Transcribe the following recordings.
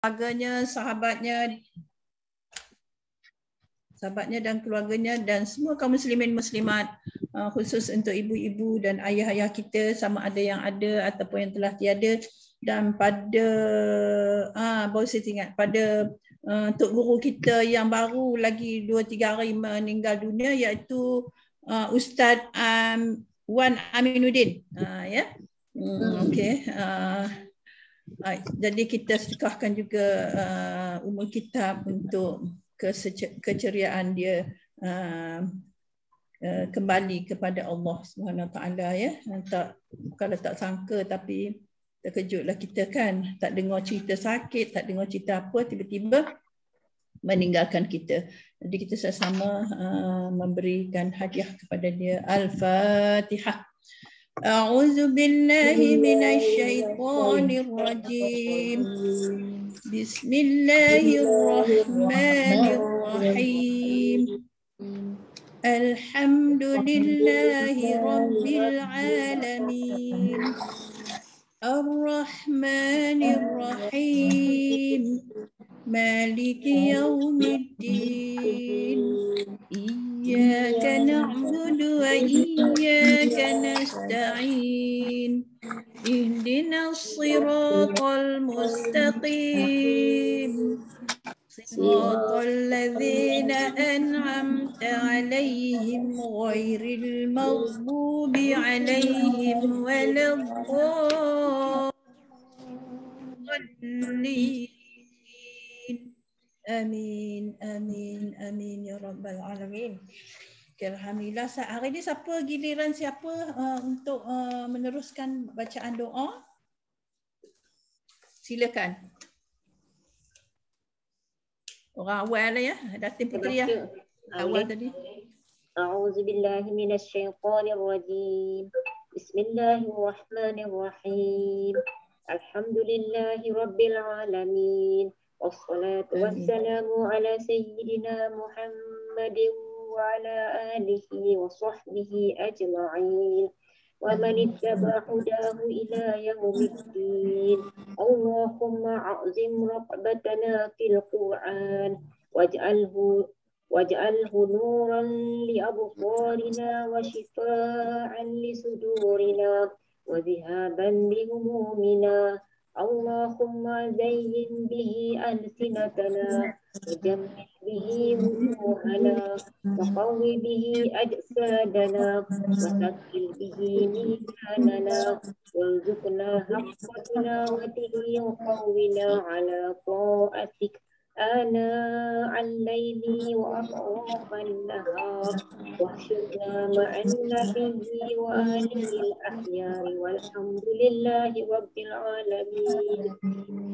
keluarganya, sahabatnya dan keluarganya dan semua kaum muslimin muslimat, khusus untuk ibu-ibu dan ayah-ayah kita sama ada yang ada ataupun yang telah tiada. Dan pada baru saya ingat pada Tok Guru kita yang baru lagi 2-3 hari meninggal dunia, iaitu Ustaz Wan Aminuddin. Ya. Okey. Jadi kita sedekahkan juga umur kitab untuk keceriaan dia kembali kepada Allah Subhanahu Wa Taala, ya. Kalau tak sangka tapi terkejutlah kita kan, tak dengar cerita sakit, tak dengar cerita apa, tiba-tiba meninggalkan kita. Jadi kita sama-sama memberikan hadiah kepada dia. Al-Fatihah. A'udzu billahi minasyaitonir rajim. Bismillahirrahmanirrahim. Alhamdulillahi rabbil alamin. Ar-Rahmanir Rahim. Maliki yaumiddin. Iyyaka na'budu wa iyyaka nasta'in. Ihdinas siratal mustaqim. Siratal ladzina an'amta 'alaihim ghairil maghdubi alaihim waladdallin. Amin, amin, amin ya rabbal alamin. Okay, alhamdulillah. Hari ini siapa giliran siapa untuk meneruskan bacaan doa? Silakan. Orang awal ya, Datin Putri ya. Awal tadi. A'udzu billahi minasyaitonir rajim. Bismillahirrahmanirrahim. Alhamdulillahi rabbil alamin. Wassalatu wassalamu ala sayyidina Muhammadin wa ala alihi wa sahbihi ajma'in. Wa man ittaba hudahu ila yaumiddin. Allahumma a'zim raqbatana fil Qur'an waj'alhu nuran li absarina wa shifaa'an li sudurina wa dhihaban li humumina. Allahumma zayyin bihi alsinatana wajammil bihi wujuhana wa qawwi bihi ajsadana wa sakkil bihi mizanana warzuqna haqqa tilawatihi wa qawwina ala ta'atik ana al-layli wa atrafan nahar wahsyurna ma'an nabiyyi wa alihi al-ahyari walhamdulillahi rabbil alamin.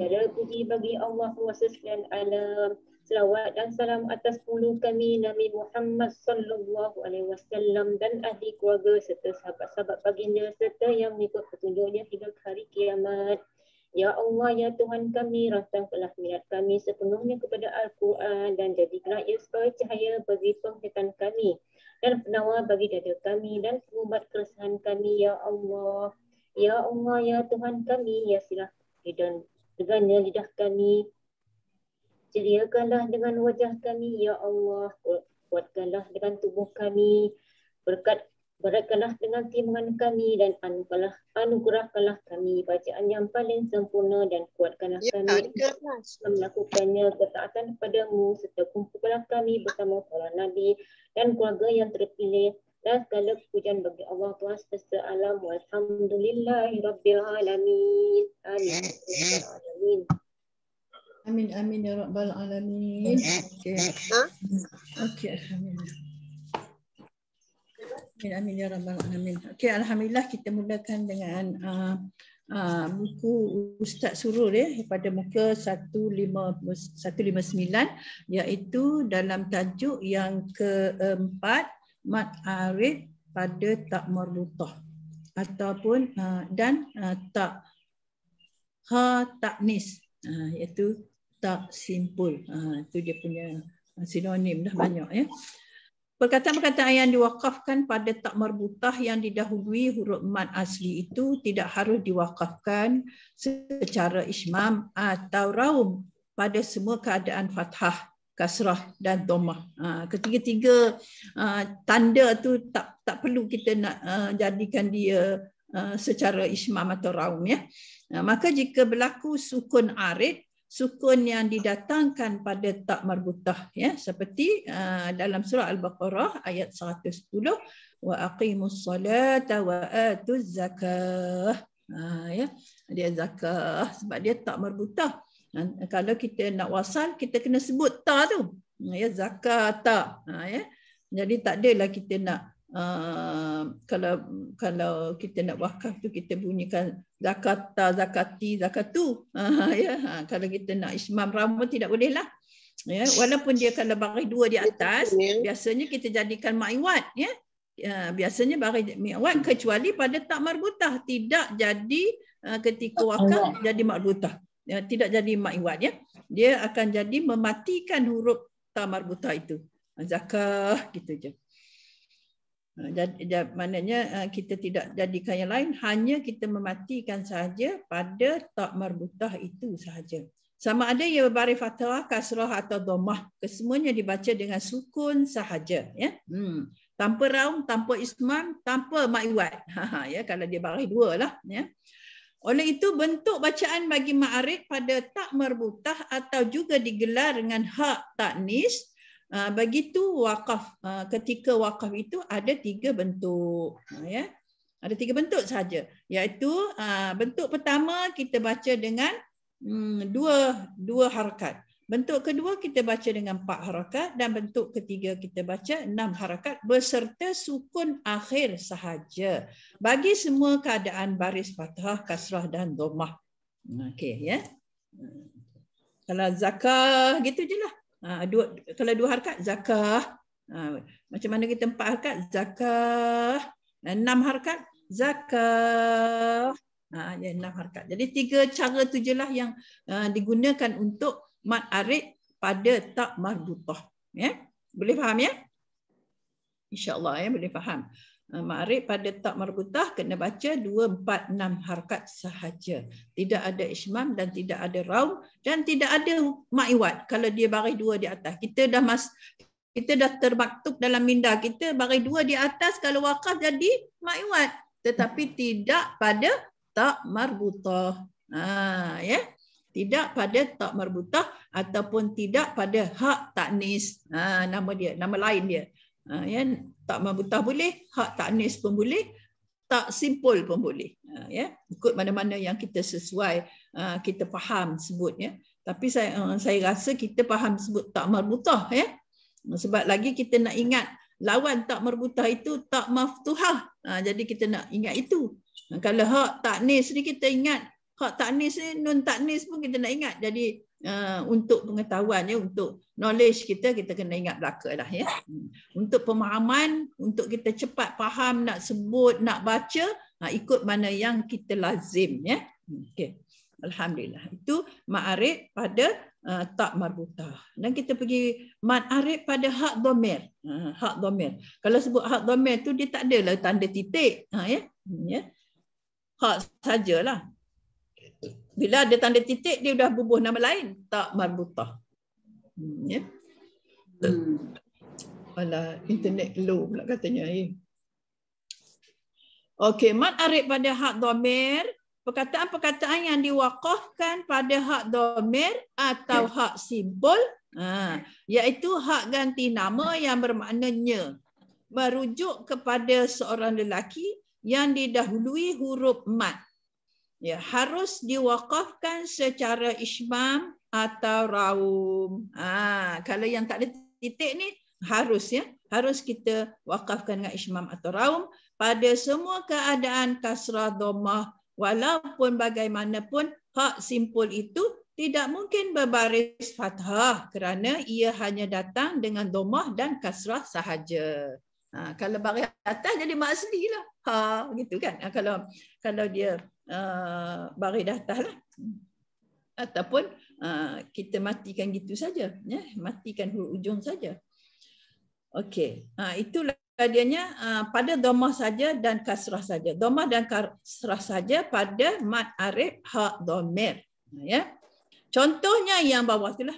Segala puji bagi Allah sekalian alam. Selawat dan salam atas pulu kami Nabi Muhammad sallallahu alaihi wasallam dan ahli keluarga serta sahabat-sahabat baginda serta yang mengikut petunjuknya hingga hari kiamat. Ya Allah, ya Tuhan kami, rantangkanlah minat kami sepenuhnya kepada Al-Quran dan jadikanlah ia sebagai cahaya bagi penghidupan kami dan penawar bagi dada kami dan pengubat keresahan kami, ya Allah. Ya Allah, ya Tuhan kami, ya silah dan dengannya lidah kami. Ceriakanlah dengan wajah kami, ya Allah. Kuatkanlah dengan tubuh kami. Beratkanlah dengan timbangan kami dan anugerahkanlah kami bacaan yang paling sempurna dan kuatkanlah kami melakukannya ketaatan kepadamu serta kumpulkanlah kami bersama para nabi dan keluarga yang terpilih dan segala pujian bagi Allah Tuhan semesta alam. Walhamdulillahi rabbil alamin. Amin. Amin, amin ya rabbal alamin. Okey. Okey, alhamdulillah. Amin ya rabbal alamin. Okey, alhamdulillah kita mulakan dengan buku Ustaz Surur ya pada muka 159 iaitu dalam tajuk yang keempat mad arid pada tak marbutah ataupun dan tak ta'nis iaitu tak simpul. Itu dia punya sinonim dah banyak ya. Perkataan-perkataan yang diwakafkan pada tak marbutah yang didahului huruf mad asli itu tidak harus diwakafkan secara ismam atau raum pada semua keadaan fathah, kasrah dan dhammah. Ketiga-tiga tanda tu tak perlu kita nak jadikan dia secara ismam atau raum, ya. Maka jika berlaku sukun arid, sukun yang didatangkan pada tak marbutah, ya, seperti dalam surah Al-Baqarah ayat 110, wa aqimus salata wa atuz zakah. Ya, dia zakah sebab dia tak marbutah. Kalau kita nak wasal, kita kena sebut ta tu, ya, zakata, ya. Jadi tak adalah kita nak kalau kita nak wakaf tu kita bunyikan zakata, zakati, zakatu, ya. Kalau kita nak ismam raum tidak boleh lah, ya. Walaupun dia kalau baris dua di atas, biasanya kita jadikan ma'iwat, ya. Biasanya baris ma'iwat, kecuali pada tak marbutah, tidak jadi ketika wakaf jadi marbutah. Ya, tidak jadi ma'iwat, ya. Dia akan jadi mematikan huruf ta marbutah itu. Zakah gitu je. Maknanya kita tidak jadikan yang lain, hanya kita mematikan sahaja pada ta marbutah itu sahaja. Sama ada ia berbaris fathah, kasrah atau dhammah, kesemuanya dibaca dengan sukun sahaja, ya. Tanpa raum, tanpa ismam, tanpa ma'iwat. Ya, kalau dia baris dua lah, ya. Oleh itu, bentuk bacaan bagi ma'arid pada tak marbutah atau juga digelar dengan hak taknis, begitu wakaf. Ketika wakaf itu ada 3 bentuk, ya. Ada 3 bentuk saja, iaitu bentuk pertama kita baca dengan dua harakat. Bentuk kedua kita baca dengan 4 harakat, dan bentuk ketiga kita baca 6 harakat beserta sukun akhir sahaja bagi semua keadaan baris fathah, kasrah dan dhammah. Okey, ya. Kalau zakah gitu je lah. Kalau 2 harakat zakah. Macam mana kita 4 harakat zakah, 6 harakat zakah. Ya, 6 harakat. Jadi 3 cara tu je lah yang digunakan untuk mad arid pada tak marbutah, ya. Boleh faham, ya? InsyaAllah, ya, boleh faham. Mad arid pada tak marbutah kena baca 2, 4, 6 harakat sahaja. Tidak ada ismam dan tidak ada raum dan tidak ada ma'iwat. Kalau dia baris 2 di atas, kita dah termaktub dalam minda kita baris 2 di atas, kalau wakaf jadi ma'iwat, tetapi tidak pada tak marbutah. Ya. Tidak pada tak marbutah ataupun tidak pada hak taknis. Nama dia, nama lain dia. Ya, tak marbutah boleh, hak taknis pun boleh, tak simpul pun boleh. Ya, ikut mana-mana yang kita sesuai, kita faham sebut, ya. Tapi saya rasa kita faham sebut tak marbutah, ya. Sebab lagi kita nak ingat lawan tak marbutah itu tak maftuhah. Jadi kita nak ingat itu. Kalau hak taknis ni kita ingat, hak taknis ni, nun taknis pun kita nak ingat. Jadi untuk pengetahuan, ya, untuk knowledge kita kena ingat belaka lah, ya. Untuk pemahaman, untuk kita cepat faham, nak sebut, nak baca, ikut mana yang kita lazim, ya. Okey. Alhamdulillah. Itu ma'arid pada tak marbutah. Dan kita pergi ma'arid pada hak dhamir. Hak dhamir. Kalau sebut hak dhamir tu dia tak adalah tanda titik, ya. Ya. Hak sajalah. Bila ada tanda titik, dia dah bubuh nama lain, tak marbutah. Ya. Alah, internet low pula katanya. Okey, mad arid pada hak dhamir, perkataan-perkataan yang diwakafkan pada hak dhamir atau hak simpul, iaitu hak ganti nama yang bermaknanya merujuk kepada seorang lelaki yang didahului huruf mad. Ya, harus diwakafkan secara ismam atau raum. Kalau yang tak ada titik ni harus, ya, harus kita wakafkan dengan ismam atau raum pada semua keadaan kasrah dhammah, walaupun bagaimanapun hak simpul itu tidak mungkin berbaris fathah kerana ia hanya datang dengan dhammah dan kasrah sahaja. Kalau baris atas jadi mak asli lah. Gitu kan. Kalau dia baris atas lah. Ataupun kita matikan gitu saja, ya, matikan huruf ujung saja. Okey. Itulah dianya pada dhammah saja dan kasrah saja. Dhammah dan kasrah saja pada mad arid hak dhamir, ya. Contohnya yang bawah itulah.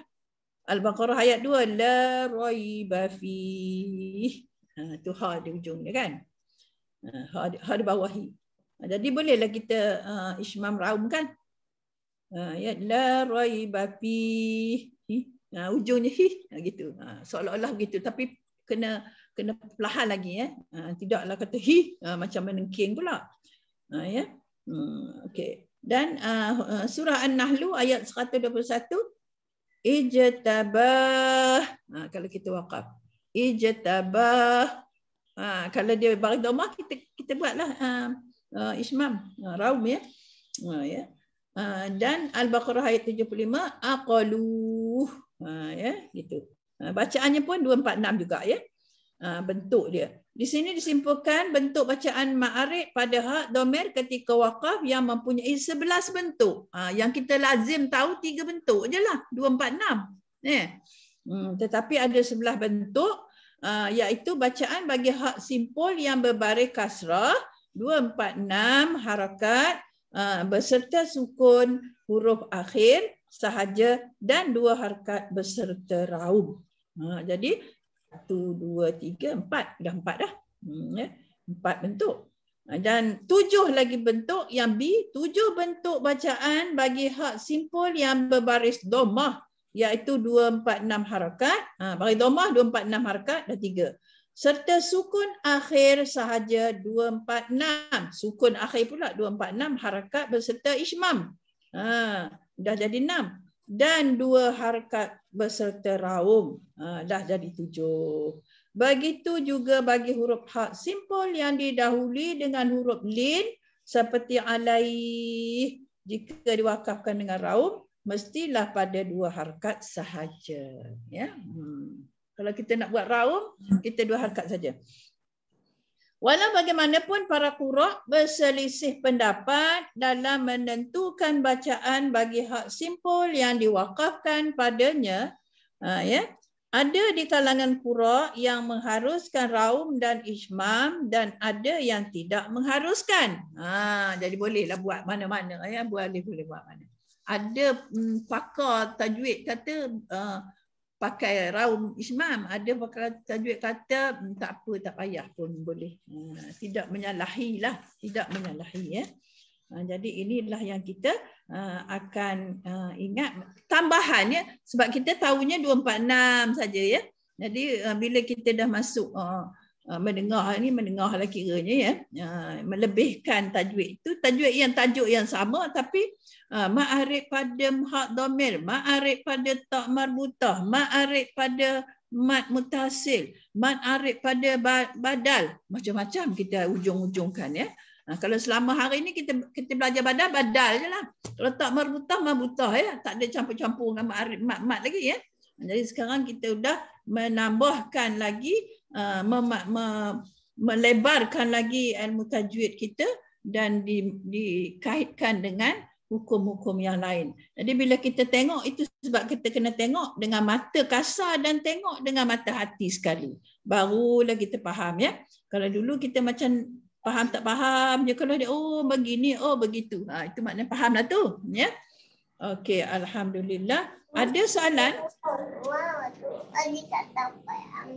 Al-Baqarah ayat 2. La raiba fih. Tu ha di ujung dia kan. Ha di bawah hi. Jadi bolehlah kita ismam raum kan. Ya la raiba fih. Ujungnya hi gitu. Seolah-olah begitu tapi kena perlahan lagi ya. Tidaklah kata hi macam menengking pula. Ya. Okey. Dan surah An-Nahl ayat 121 ijtabah. Kalau kita waqaf. Ijtabah. Kalau dia bagi dhammah kita buatlah ismam raum ya. Ya. Dan Al-Baqarah ayat 75 aqalu. Ya, gitu. Bacaannya pun 246 juga ya. Bentuk dia. Di sini disimpulkan bentuk bacaan ma'arif pada hak dhamir ketika waqaf yang mempunyai 11 bentuk. Yang kita lazim tahu 3 bentuk je lah. 246. Tetapi ada 11 bentuk iaitu bacaan bagi hak simpul yang berbaris kasrah 246 harakat beserta sukun huruf akhir sahaja dan 2 harakat beserta raum. Jadi 1, 2, 3, 4. Dah 4 dah. 4 bentuk. Dan 7 lagi bentuk yang B. 7 bentuk bacaan bagi hak simpul yang berbaris dhammah. Iaitu 246 harakat. Bagi dhammah 246 harakat dah 3. Serta sukun akhir sahaja 246. Sukun akhir pula 246 harakat beserta ismam. Dah jadi 6. Dan 2 harakat beserta raum. Dah jadi 7. Begitu juga bagi huruf hak simpul yang didahului dengan huruf lin seperti alaih. Jika diwakafkan dengan raum, mestilah pada 2 harakat sahaja. Ya. Kalau kita nak buat raum, kita 2 harakat saja. Walau bagaimanapun para qura' berselisih pendapat dalam menentukan bacaan bagi hak simpul yang diwakafkan padanya. Ya, ada di kalangan qura' yang mengharuskan raum dan ismam dan ada yang tidak mengharuskan. Jadi bolehlah buat mana-mana ya, boleh buat mana. Ada pakar tajwid kata pakai raum ismam, ada pakar tajwid kata tak apa, tak payah pun boleh. Tidak menyalahi lah, tidak menyalahi ya. Jadi inilah yang kita akan ingat tambahan ya, sebab kita tahunya 246 saja ya. Jadi bila kita dah masuk mendengar lah kiranya ya, melebihkan tajwid itu, tajwid yang tajuk yang sama tapi ma'arif pada hak dhamir, ma'arif pada ta' marbutah, ma'arif pada mat mutasil, ma'arif pada badal, macam-macam kita ujung-ujungkan ya. Kalau selama hari ini kita belajar badal je lah. Kalau tak marbutah ya, tak ada campur-campur dengan ma'arif mat lagi ya. Jadi sekarang kita sudah menambahkan lagi, melebarkan lagi ilmu tajwid kita dan dikaitkan dengan hukum-hukum yang lain. Jadi bila kita tengok itu sebab kita kena tengok dengan mata kasar dan tengok dengan mata hati sekali. Barulah kita faham ya. Kalau dulu kita macam faham tak faham je, kalau dia begini, begitu. Itu maknanya faham lah tu ya. Okey, alhamdulillah. Ada soalan?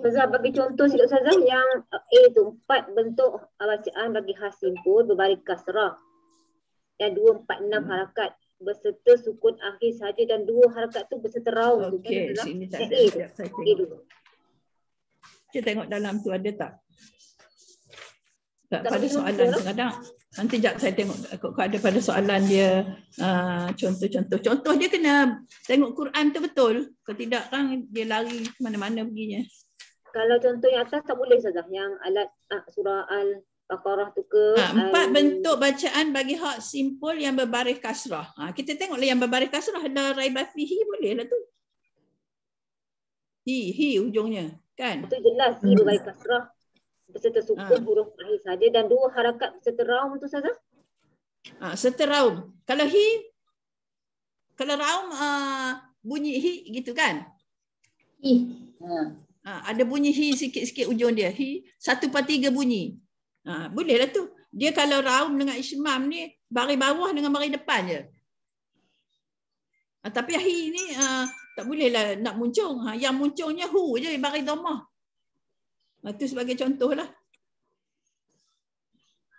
Ustazah bagi contoh sikit Ustazah yang A tu 4 bentuk bacaan bagi hak simpul berbaris kasrah. Yang 246 harakat beserta sukun akhir saja dan 2 harakat tu beserta raum. Okey, sini tak ada. Saya tengok. Kita tengok dalam tu ada tak? Tak pada soalan kadang. Nanti jap saya tengok kalau ada pada soalan dia contoh-contoh. Contoh dia kena tengok Quran tu betul. Kalau tidak kan dia lari mana-mana perginya. Kalau contoh yang atas tak boleh Ustazah, yang alat surah Al-Baqarah tu ke? 4 bentuk bacaan bagi hak simpul yang berbaris kasrah. Kita tengoklah yang berbaris kasrah, la raiba fihi boleh lah tu. Hi ujungnya kan? Itu jelas hi berbaris kasrah beserta sukun huruf akhir saja dan 2 harakat beserta raum tu Ustazah? Serta raum. Kalau raum bunyi hi gitu kan? Hi. Ada bunyi hi sikit-sikit ujung dia. Hi 1/3 bunyi. Bolehlah tu. Dia kalau raum dengan ismam ni baris bawah dengan baris depan je. Tapi hi ni tak bolehlah nak muncung. Yang muncungnya hu je bagi dhammah. Itu sebagai contohlah.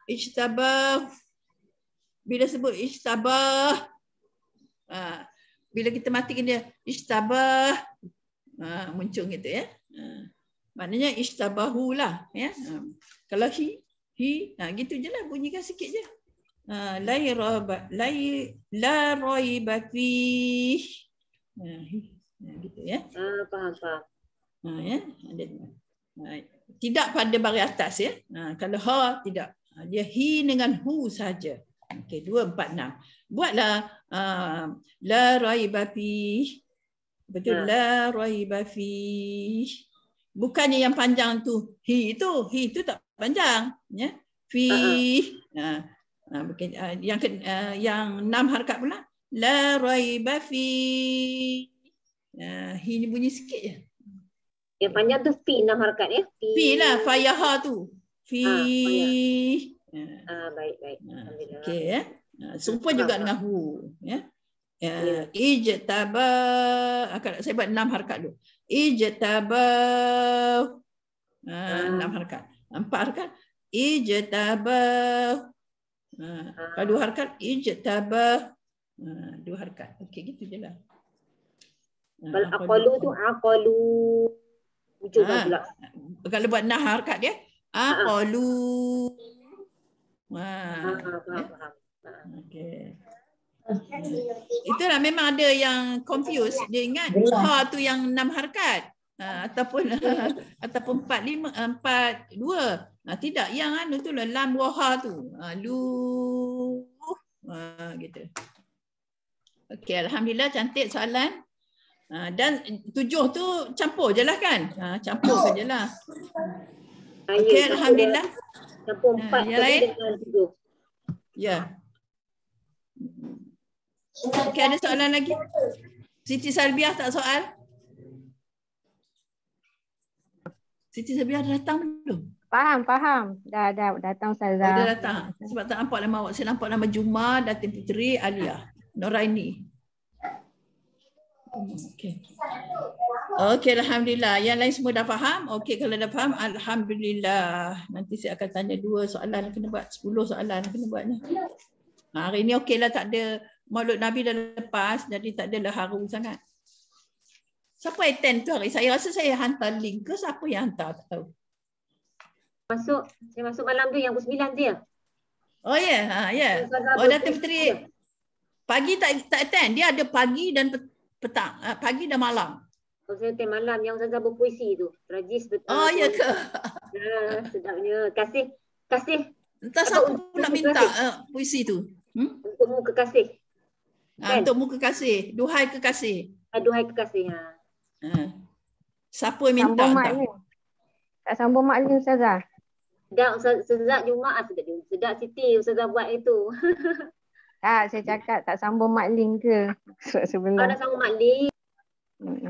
Ijtabah. Bila sebut ijtabah, bila kita matikan dia ijtabah, muncung gitu ya. Maknanya ijtabahu lah ya. Kalau hi gitu je lah, bunyikan sikit je. La raiba fih. Gitu ya. Faham. Ya, tidak pada baris atas ya. Kalau ha tidak. Dia hi dengan hu saja. Okey, 2, 4, 6. Buatlah la raiba fih. Betul, la raiba fih. Bukannya yang panjang tu hi itu tak panjang ya. Fih. Bukan yang 6 harakat pula. La raiba fih. Hi ni bunyi sikit je. Yang panjang tu fi 6 harakat ya. Fi lah, fayaha tu. Fi. Baik. Alhamdulillah. Okey ya. Serupa juga dengan hu ya. Ijtaba, saya buat 6 harakat dulu. Ijtaba. 6 harakat. 4 harakat. Ijtaba. Kalau 2 harakat ijtaba. 2 harakat. Okey, gitu je lah. Kalau aqalu tu aqalu. Cuba pula. Kalau buat 6 harakat dia aqalu. Faham. Okey. Itulah memang ada yang confuse. Dia ingat ha tu yang 6 harakat. Ataupun 4 5 4 2. Tidak, yang anu tu lah lam waha tu. Lu. Gitu. Okey, alhamdulillah cantik soalan. Dan 7 tu campur je lah kan? Campur sajalah. Okey, alhamdulillah. Campur 4 yang lain? dengan 7. Ya. Okey, ada soalan lagi? Siti Salbiah tak soal? Siti Salbiah dah datang belum? Faham. Dah datang Ustazah. Dah datang. Sebab tak nampak nama awak. Saya nampak nama Juma, Datin Puteri, Alia, Noraini. Okey. Okey, alhamdulillah. Yang lain semua dah faham? Okey, kalau dah faham, alhamdulillah. Nanti saya akan tanya 2 soalan kena buat, 10 soalan kena buat ni. Hari ni okeylah, tak ada Maulud Nabi dah lepas, jadi tak adalah haru sangat. Siapa attend tu hari? Saya rasa saya hantar link ke siapa yang hantar, tak tahu. Saya masuk malam tu yang pukul 9 tu ya? Oh ya, ya. Oh, Datin Puteri. Pagi tak attend. Dia ada pagi dan petang. Pagi dan malam. Oh, saya attend malam yang Ustazah berpuisi tu. Rajis betul. Oh, ya ke? Sedapnya. Kasih. Entah siapa pula minta puisi tu. Untukmu kekasih. Kan? Untukmu kekasih. Duhai kekasih. Duhai kekasih. Siapa yang minta? Tak sambung maklum Ustazah. Sedap Ustazah Jumaat. Sedap Siti Ustazah buat itu. Tak, saya cakap tak sambung maklum ke? Sebelum. Nak sambung maklum.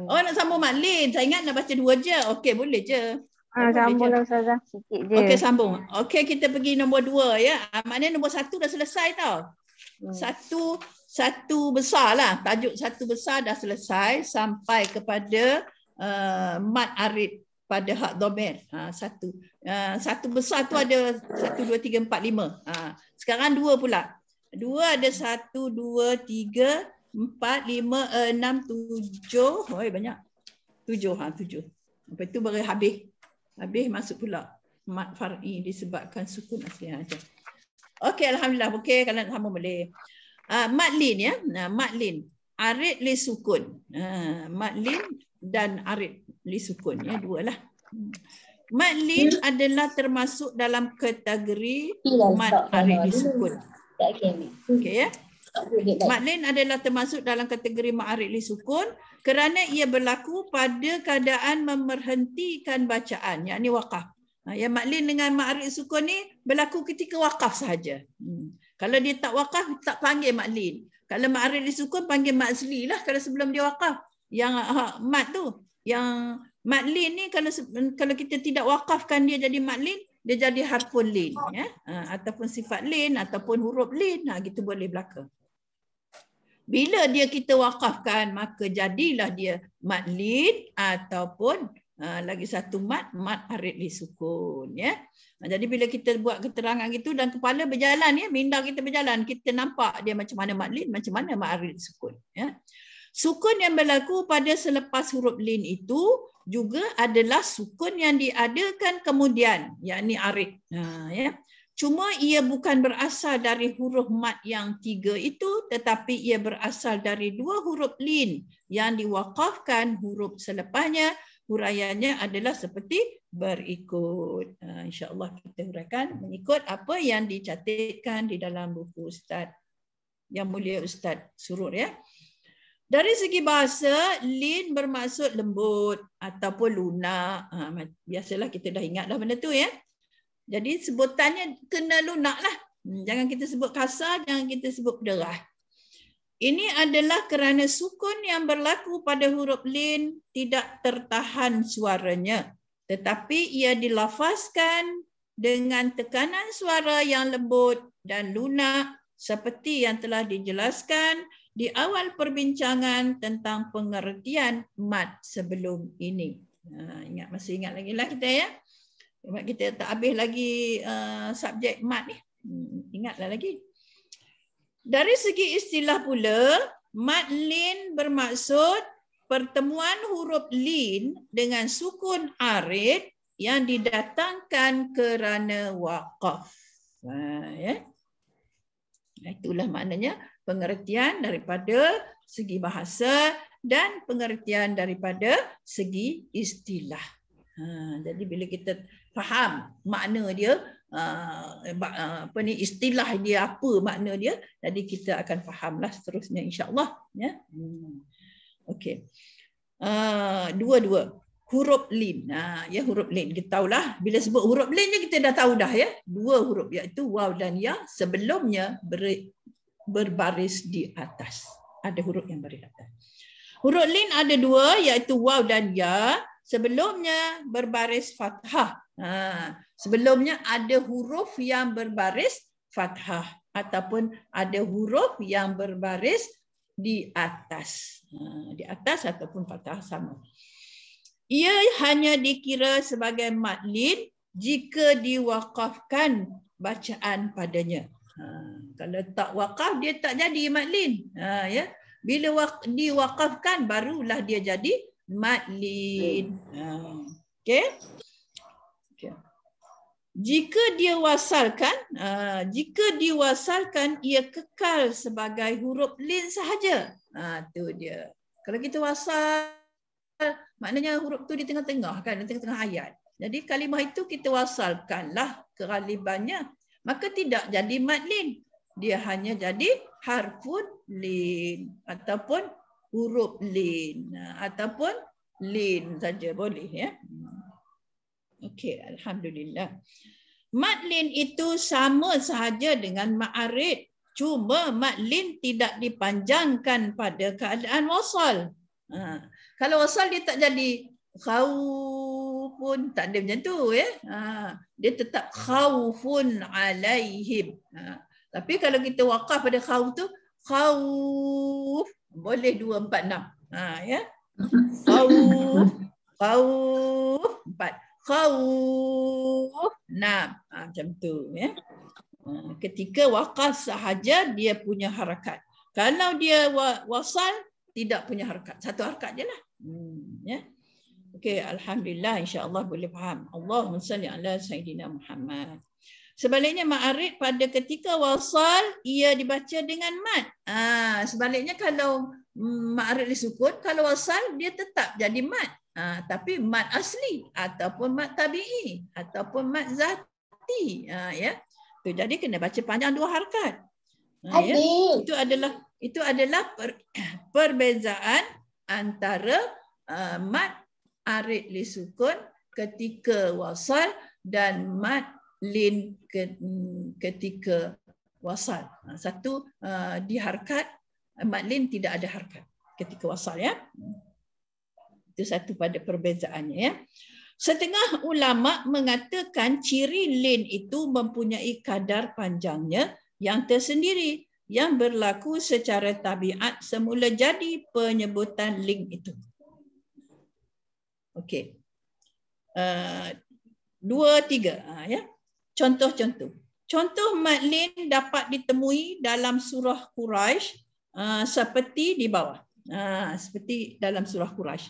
Oh, nak sambung maklum. Saya ingat nak baca 2 je. Okey, boleh je. Sambunglah Ustazah. Sikit je. Okey, sambung. Okey, kita pergi nombor 2 ya. Maknanya nombor 1 dah selesai tau. Satu besar lah. Tajuk 1 besar dah selesai sampai kepada mat arid pada hak dhamir. Satu besar tu ada 1, 2, 3, 4, 5. Sekarang 2 pula. 2 ada 1, 2, 3, 4, 5, 6, 7. Oh, banyak. 7. Lepas tu baru habis. Habis masuk pula mat far'i disebabkan sukun asli aja. Okey, alhamdulillah. Okey, kalau nak sambung boleh. Mat lin ya. Mat lin. Arid li sukun. Mat lin dan arid li sukun ya, 2 lah. Mat lin adalah termasuk dalam kategori mat arid li sukun. Okey ya. Mat lin adalah termasuk dalam kategori mat arid li sukun kerana ia berlaku pada keadaan memerhentikan bacaan, yakni waqaf. Yang mat lin dengan mat arid sukun ni berlaku ketika waqaf sahaja. Kalau dia tak waqaf, tak panggil mat lin. Kalau mat arid li sukun panggil mat asli lah kalau sebelum dia waqaf. Yang mat tu, yang mat lin ni kalau kita tidak waqafkan dia jadi mat lin, dia jadi harfun lin ya. Ataupun sifat lin ataupun huruf lin, gitu boleh berlaku. Bila dia kita wakafkan, maka jadilah dia mad lin ataupun lagi satu mad arid disukun, ya. Jadi bila kita buat keterangan gitu dan kepala berjalan, ya, minda kita berjalan, kita nampak dia macam mana mad lin, macam mana mad arid disukun, ya. Sukun yang berlaku pada selepas huruf lin itu juga adalah sukun yang diadakan kemudian, yakni arid, ya. Cuma ia bukan berasal dari huruf mad yang 3 itu, tetapi ia berasal dari 2 huruf lin yang diwakafkan huruf selepasnya. Huraiannya adalah seperti berikut. InsyaAllah kita huraikan mengikut apa yang dicatatkan di dalam buku Ustaz Yang Mulia Ustaz Surur, ya. Dari segi bahasa, lin bermaksud lembut ataupun lunak. Biasalah kita dah ingat dah benda tu, ya. Jadi sebutannya kena lunak lah. Jangan kita sebut kasar, jangan kita sebut pederah. Ini adalah kerana sukun yang berlaku pada huruf lin tidak tertahan suaranya, tetapi ia dilafazkan dengan tekanan suara yang lembut dan lunak seperti yang telah dijelaskan di awal perbincangan tentang pengertian mad sebelum ini. Masih ingat lagi lah kita, ya. Kita tak habis lagi subjek mad ni. Ingatlah lagi. Dari segi istilah pula, mad lin bermaksud pertemuan huruf lin dengan sukun arid yang didatangkan kerana waqaf. Ya. Itulah maknanya pengertian daripada segi bahasa dan pengertian daripada segi istilah. Jadi bila kita faham makna dia, istilah dia apa makna dia, jadi kita akan fahamlah seterusnya insya-Allah, ya. Okey. Dua-dua huruf lin. Ya, huruf lin kita tahulah, bila sebut huruf lin ni kita dah tahu dah, ya. 2 huruf iaitu waw dan ya sebelumnya berbaris di atas. Ada huruf yang baris atas. Huruf lin ada 2 iaitu waw dan ya. Sebelumnya berbaris fathah. Sebelumnya ada huruf yang berbaris fathah ataupun ada huruf yang berbaris di atas. Di atas ataupun fathah sama. Ia hanya dikira sebagai mad lin jika diwakafkan bacaan padanya. Kalau tak wakaf dia tak jadi mad lin. Ya. Bila diwakafkan barulah dia jadi mad lin. Okey. Jika diwasalkan ia kekal sebagai huruf lin sahaja. Tu dia. Kalau kita wasal, maknanya huruf tu di tengah-tengah kan, di tengah-tengah ayat. Jadi kalimah itu kita wasalkanlah kegalibannya, maka tidak jadi mad lin. Dia hanya jadi harfun lin ataupun huruf lin ataupun lin saja boleh, ya. Okey, alhamdulillah. Mad lin itu sama sahaja dengan ma'arid, cuma mad lin tidak dipanjangkan pada keadaan wasal. Kalau wasal dia tak jadi khaufun, tak ada macam tu, ya. Dia tetap khaufun alaihim. Tapi kalau kita waqaf pada khauf tu, khauf boleh 2, 4, 6. Ya. Khauf, khauf 4, khauf 6. Macam tu, ya. Ketika waqaf sahaja dia punya harakat. Kalau dia wasal tidak punya harakat. Satu harakat je lah. Ya. Okey, alhamdulillah, insya-Allah boleh faham. Allahumma salli ala sayyidina Muhammad. Sebaliknya ma'arid pada ketika wasal ia dibaca dengan mad. Sebaliknya kalau ma'arid disukun, kalau wasal dia tetap jadi mad. Tapi mad asli ataupun mad tabi'i ataupun mad zati. Ya. Tu jadi kena baca panjang 2 harakat. Ya. Itu adalah perbezaan antara mad arid disukun ketika wasal dan mad lin ketika wasal. Satu di harakat, mad lin tidak ada harakat ketika wasal, ya. Itu satu pada perbezaannya, ya. Setengah ulama mengatakan ciri lin itu mempunyai kadar panjangnya yang tersendiri yang berlaku secara tabiat semula jadi penyebutan link itu. Okey. 2, 3 ya. Contoh-contoh. Contoh madlin dapat ditemui dalam surah Quraisy seperti di bawah. Seperti dalam surah Quraisy.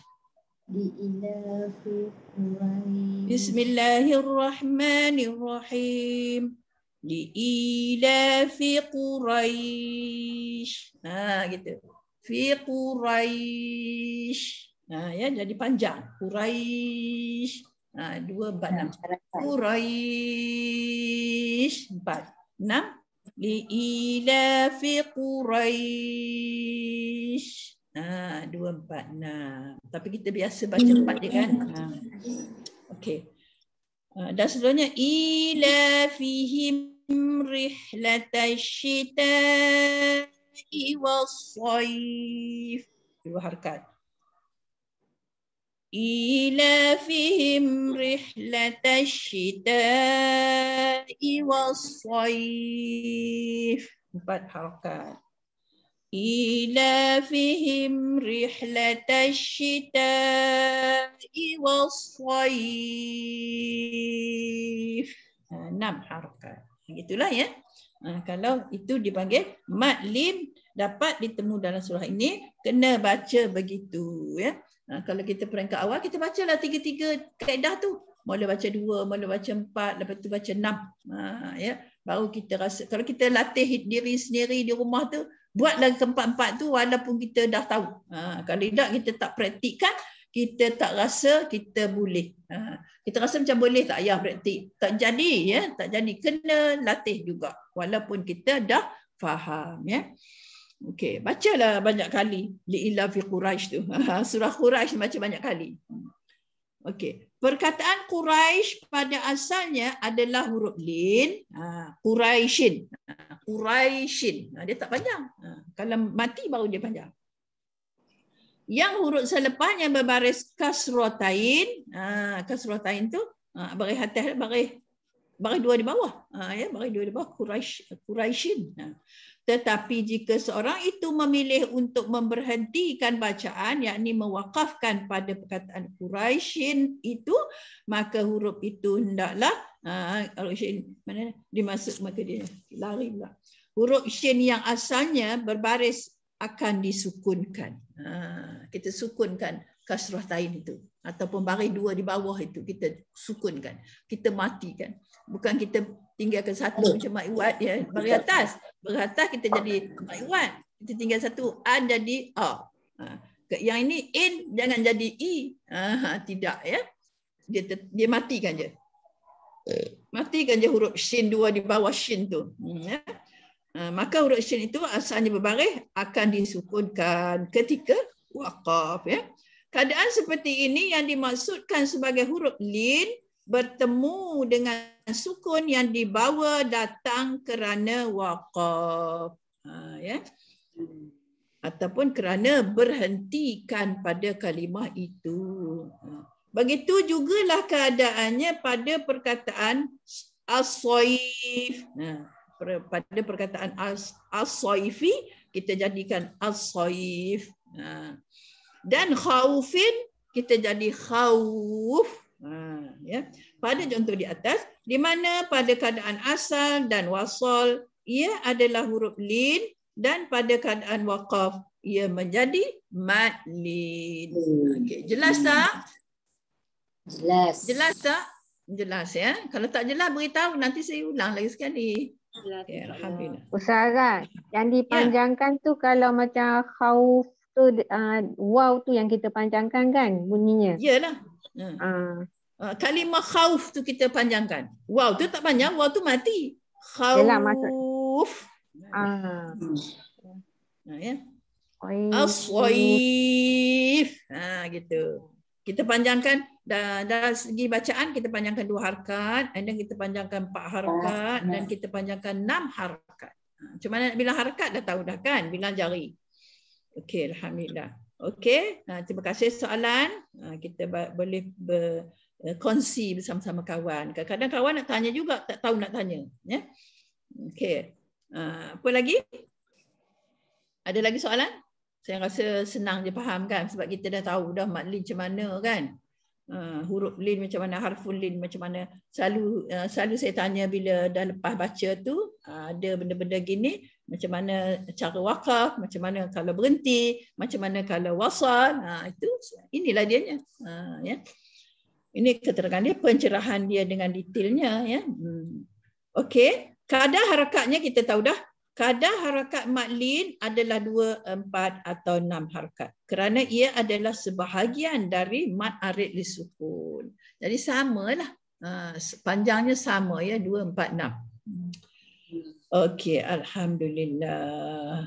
Bismillahirrahmanirrahim. Li'ilafi Quraisy. Gitu. Fi Quraisy. Ya, jadi panjang. Quraisy. 2, 4, 6. Quraisy. 4, 6. Li'ilafi Quraisy. 2, 4, 6. Tapi kita biasa baca 4 je kan. Okey. Dan selanjutnya ila fihim rihlatash syita'i was-sayf. 2 harakat. Ila fihim rihlatash syita'i was-sayf. 4 harakat. إيلافهم رحلة الشتاء والصيف. 6 harakat. Begitulah ya. Kalau itu dipanggil madlin dapat ditemu dalam surah ini, kena baca begitu ya. Kalau kita peringkat awal kita bacalah 3 kaedah tu. Mula baca 2, mula baca 4, lepas tu baca 6. Ya. Baru kita rasa kalau kita latih diri sendiri di rumah tu, buatlah keempat-empat tu walaupun kita dah tahu. Kalau tidak kita tak praktikkan, kita tak rasa kita boleh. Kita rasa macam boleh tak payah praktik. Tak jadi ya, tak jadi. Kena latih juga walaupun kita dah faham ya. Okey, bacalah banyak kali li'ila fi Quraisy tu. Surah Quraisy baca banyak kali. Okey, perkataan Quraisy pada asalnya adalah huruf lin, Quraisyin. Quraisyin. Dia tak panjang. Kalau mati baru dia panjang. Yang huruf selepasnya berbaris kasrotain. Kasrotain tu baris atas, baris 2 di bawah. Ya, baris 2 di bawah Quraisyin. Tetapi jika seorang itu memilih untuk memberhentikan bacaan, yakni mewakafkan pada perkataan Quraisyin itu, maka huruf itu hendaklah mana dimasuk, maka dia lari pula. Huruf syin yang asalnya berbaris akan disukunkan. Kita sukunkan kasrah tain itu ataupun baris 2 di bawah itu kita sukunkan. Kita matikan. Bukan kita tinggalkan satu macam Ma'iwat ya, baris atas. Baris atas kita jadi Ma'iwat. Kita tinggal satu A jadi A. Yang ini in jangan jadi I. Tidak ya. Dia matikan je. Matikan je huruf shin 2 di bawah shin tu. Ya. Maka huruf shin itu asalnya berbaris akan disukunkan ketika waqaf ya. Keadaan seperti ini yang dimaksudkan sebagai huruf lin bertemu dengan sukun yang dibawa datang kerana waqaf. Ya. Ataupun kerana berhentikan pada kalimah itu. Begitu jugalah keadaannya pada perkataan as-sayf. Pada perkataan as-sayfi kita jadikan as-sayf. Dan khaufin kita jadi khauf. Ya. Pada contoh di atas, di mana pada keadaan asal dan wasal ia adalah huruf lin dan pada keadaan waqaf ia menjadi madlin. Okey, jelas tak? Jelas. Jelas tak? Jelas ya. Kalau tak jelas beritahu, nanti saya ulang lagi sekali. Okay, alhamdulillah. Ustazah, yang dipanjangkan tu kalau macam khauf tu waw tu yang kita panjangkan kan bunyinya? Iyalah. Kalimah khauf tu kita panjangkan. Waw tu tak panjang, waw tu mati. Khauf. Ya. As-sayf. Gitu. Kita panjangkan dari segi bacaan kita panjangkan 2 harakat, dan kita panjangkan 4 harakat dan kita panjangkan 6 harakat. Macam mana nak bilang harakat dah tahu dah kan? Bilang jari. Okey, alhamdulillah. Okey, terima kasih soalan. Kita boleh berkongsi bersama-sama kawan. Kadang-kadang kawan nak tanya juga tak tahu nak tanya, ya. Okey. Apa lagi? Ada lagi soalan? Saya rasa senang je faham kan, sebab kita dah tahu dah mat lin macam mana kan. Huruf lin macam mana, harful lin macam mana. Selalu saya tanya bila dah lepas baca tu, ada benda-benda gini, macam mana cara wakaf, macam mana kalau berhenti, macam mana kalau wasal. Itu inilah dianya. Ya. Ini keterangan dia, pencerahan dia dengan detailnya. Ya. Okey, kadar harakatnya kita tahu dah. Kadar harakat mat lin adalah 2, 4 atau 6 harakat. Kerana ia adalah sebahagian dari mat arid li sukun. Jadi samalah. Panjangnya sama ya, 2, 4, 6. Okey, alhamdulillah.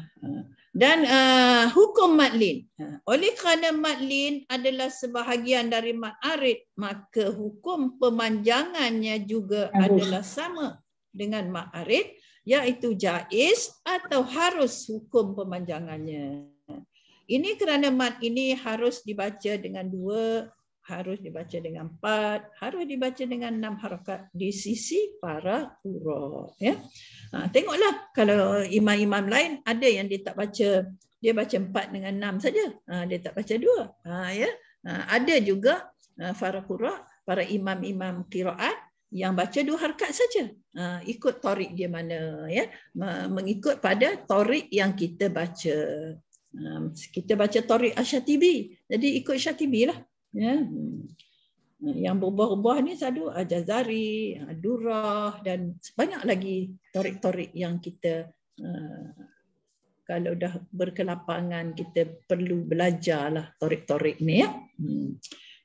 Dan hukum mat lin. Oleh kerana mat lin adalah sebahagian dari mat arid, maka hukum pemanjangannya juga adalah sama dengan mak arid, iaitu jaiz atau harus hukum pemanjangannya. Ini kerana mat ini harus dibaca dengan 2, harus dibaca dengan 4, harus dibaca dengan 6 harakat di sisi para qurra. Ya. Tengoklah kalau imam-imam lain ada yang dia tak baca, dia baca 4 dengan 6 saja. Dia tak baca 2. Ya. Ada juga para qurra, para imam-imam qiraat yang baca 2 harakat saja. Ikut torik dia mana, ya, mengikut pada torik yang kita baca. Kita baca torik Asyatibi, jadi ikut Syatibi lah. Ya. Yang berubah-ubah ni sadu Al-Jazari, Durrah dan banyak lagi torik-torik yang kita kalau dah berkelapangan kita perlu belajarlah torik-torik ni, ya.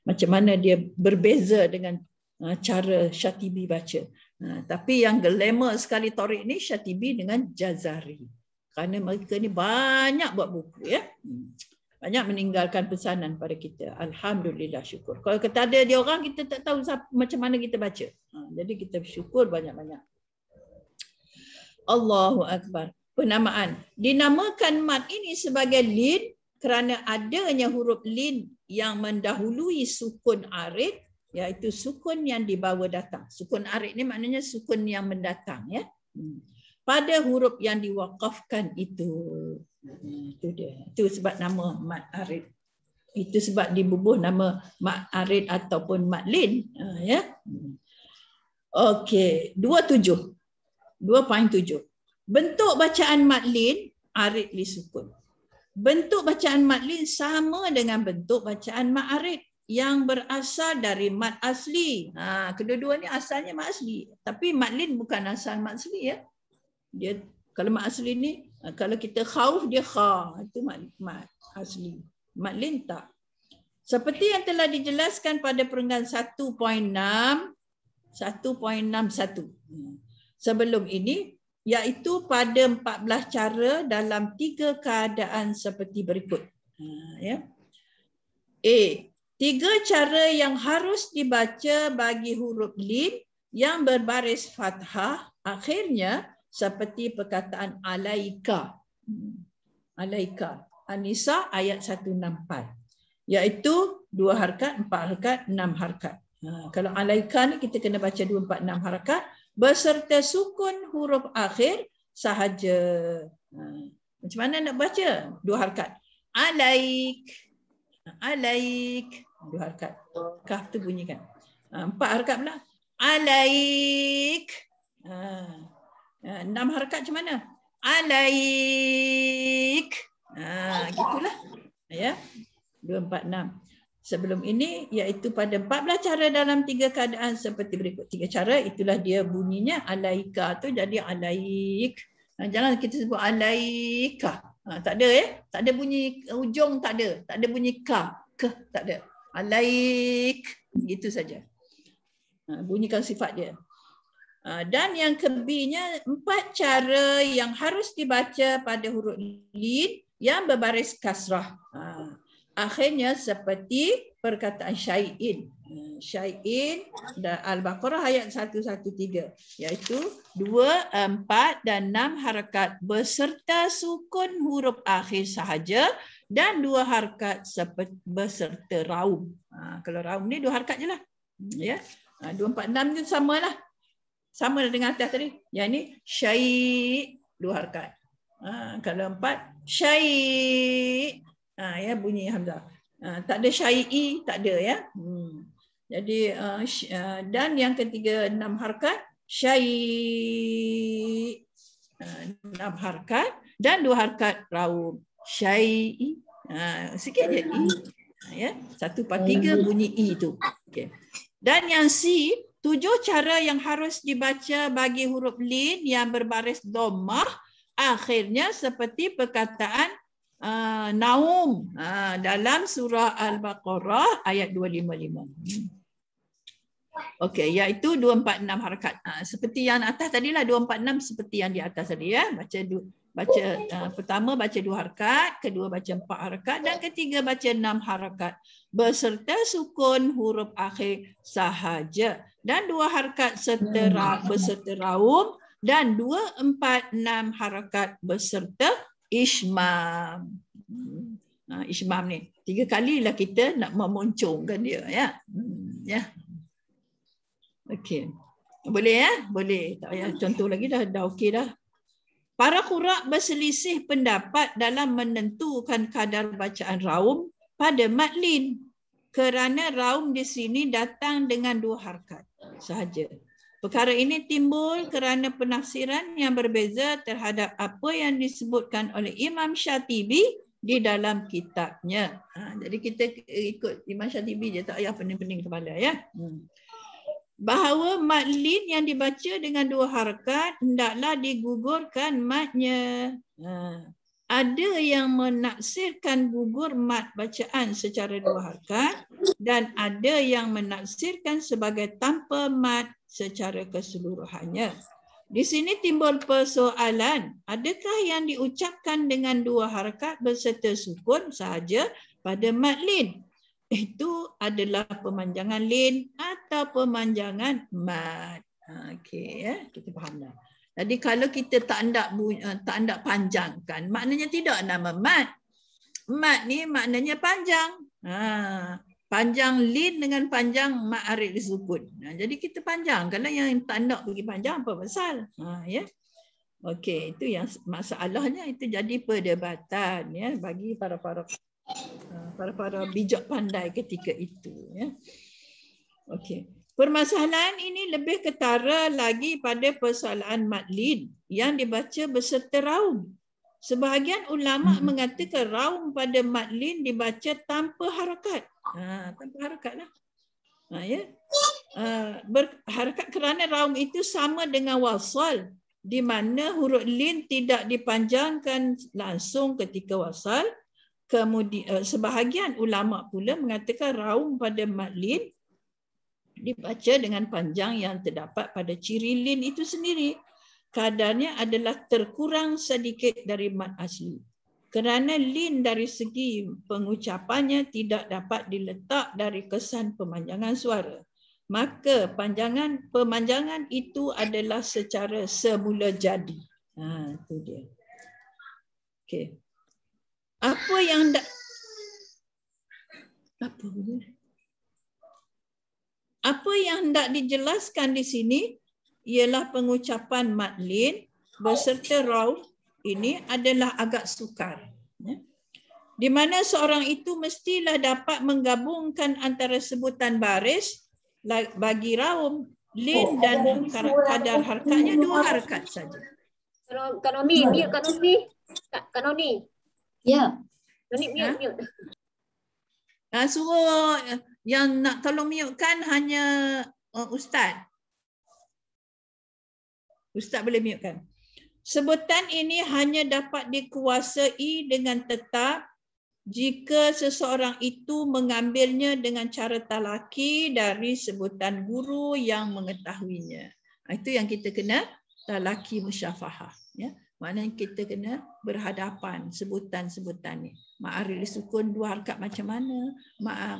Macam mana dia berbeza dengan cara Syatibi baca. Tapi yang glamour sekali torik ni Syatibi dengan Jazari. Kerana mereka ni banyak buat buku, ya. Banyak meninggalkan pesanan pada kita. Alhamdulillah, syukur. Kalau kita ada dia orang, kita tak tahu macam mana kita baca. Jadi kita bersyukur banyak-banyak. Allahu Akbar. Penamaan. Dinamakan mat ini sebagai lin kerana adanya huruf lin yang mendahului sukun arid, iaitu sukun yang dibawa datang. Sukun arid ni maknanya sukun yang mendatang, ya. Pada huruf yang diwakafkan itu. Itu dia. Itu sebab nama mat arid. Itu sebab dibubuh nama mat arid ataupun mat lin, ya. Okey, 2.7. Bentuk bacaan mat lin arid li sukun. Bentuk bacaan mat lin sama dengan bentuk bacaan mat arid yang berasal dari mat asli. Kedua-dua ni asalnya mat asli. Tapi mat lin bukan asal mat asli, ya. Dia kalau mat asli ni, kalau kita khauf dia kha, itu mat asli. Mat lin tak. Seperti yang telah dijelaskan pada perenggan 1.61 sebelum ini, iaitu pada 14 cara dalam 3 keadaan seperti berikut. Ya. A. 3 cara yang harus dibaca bagi huruf lin yang berbaris fathah akhirnya seperti perkataan alaika. Alaika. An-Nisa ayat 164. Iaitu 2 harakat, 4 harakat, 6 harakat. Kalau alaika ni kita kena baca 2, 4, 6 harakat beserta sukun huruf akhir sahaja. Macam mana nak baca? 2 harakat. Alaik. Alaik. 2 harakat. Kaf tu bunyikan. 4 harakat pula. Alaik. 6 harakat macam mana? Alaik. Gitulah. Ya. 2, 4, 6. Sebelum ini iaitu pada 14 cara dalam 3 keadaan seperti berikut. 3 cara itulah dia bunyinya alaika tu jadi alaik. Jangan kita sebut alaika. Tak ada, ya. Tak ada bunyi ujung, tak ada. Tak ada bunyi ka. Ke tak ada. Alaik. Gitu saja. Bunyikan sifat dia. Dan yang kebinya 4 cara yang harus dibaca pada huruf lin yang berbaris kasrah. Akhirnya seperti perkataan syai'in. Syai'in dan Al-Baqarah ayat 113. Iaitu 2, 4 dan 6 harakat beserta sukun huruf akhir sahaja dan 2 harakat beserta raum. Kalau raum ni 2 harakat je lah. Ya. 2, 4, 6 tu samalah. Sama dengan atas tadi. Yang ni syai' 2 harakat. Kalau 4 Syai'. Ya, bunyi hamzah. Tak ada syai'i, tak ada ya. Jadi dan yang ketiga 6 harakat, syai'. 6 harakat dan 2 harakat raum. Syai'i. Sikit je i. Ya, 1/3 bunyi i tu. Okey. Dan yang C, 7 cara yang harus dibaca bagi huruf lin yang berbaris dhammah akhirnya seperti perkataan naum dalam surah Al-Baqarah ayat 255. Okey, iaitu 246 harakat. Seperti yang atas tadilah 246 seperti yang di atas tadi ya. Pertama baca 2 harakat, kedua baca 4 harakat dan ketiga baca 6 harakat beserta sukun huruf akhir sahaja dan 2 harakat beserta raum dan 2, 4, 6 harakat beserta ishmam. Ishmam ni 3 kalilah kita nak memoncongkan dia ya. Ya. Okey. Boleh ya? Boleh. Tak payah contoh lagi dah okey dah. Para qura' berselisih pendapat dalam menentukan kadar bacaan raum pada mad lin kerana raum di sini datang dengan 2 harakat sahaja. Perkara ini timbul kerana penafsiran yang berbeza terhadap apa yang disebutkan oleh Imam Syatibi di dalam kitabnya. Jadi kita ikut Imam Syatibi je, tak payah pening-pening kepala ya. Bahawa mad lin yang dibaca dengan 2 harakat hendaklah digugurkan madnya. Ada yang menaksirkan gugur mad bacaan secara 2 harakat dan ada yang menaksirkan sebagai tanpa mad secara keseluruhannya. Di sini timbul persoalan, adakah yang diucapkan dengan 2 harakat berserta sukun sahaja pada mad lin? Itu adalah pemanjangan lin atau pemanjangan mad. Okey ya, kita faham dah. Jadi kalau kita tak hendak panjangkan, maknanya tidak nama mad. Mad ni maknanya panjang. Panjang lin dengan panjang ma'arid disukun. Jadi kita panjang. Kalau yang tak hendak pergi panjang apa pasal? Ya. Okey, itu yang masalahnya, itu jadi perdebatan ya bagi para bijak pandai ketika itu ya. Okey. Permasalahan ini lebih ketara lagi pada persoalan mad lin yang dibaca beserta raum. Sebahagian ulama mengatakan raum pada mad lin dibaca tanpa harakat. Tanpa harakat lah. Ya. Berharakat kerana raum itu sama dengan wasal, di mana huruf lin tidak dipanjangkan langsung ketika wasal. Kemudian sebahagian ulama pula mengatakan raum pada mad lin dibaca dengan panjang yang terdapat pada ciri lin itu sendiri. Kadarnya adalah terkurang sedikit dari mad asli. Kerana lin dari segi pengucapannya tidak dapat diletak dari kesan pemanjangan suara. Maka pemanjangan itu adalah secara semula jadi. Itu dia. Okey. Apa yang hendak dijelaskan di sini ialah pengucapan mad lin beserta raum ini adalah agak sukar. Di mana seorang itu mestilah dapat menggabungkan antara sebutan baris bagi raum, lin dan kadar harakatnya 2 harakat saja. Kanoni, mute Kanoni. Kanoni. Ya. Mute. Suruh yang nak tolong mute kan hanya Ustaz. Ustaz boleh mute kan? Sebutan ini hanya dapat dikuasai dengan tetap jika seseorang itu mengambilnya dengan cara talaki dari sebutan guru yang mengetahuinya. Itu yang kita kena talaki musyafahah. Ya. Maknanya kita kena berhadapan sebutan-sebutan ni. Ma'arid disukun 2 harakat macam mana?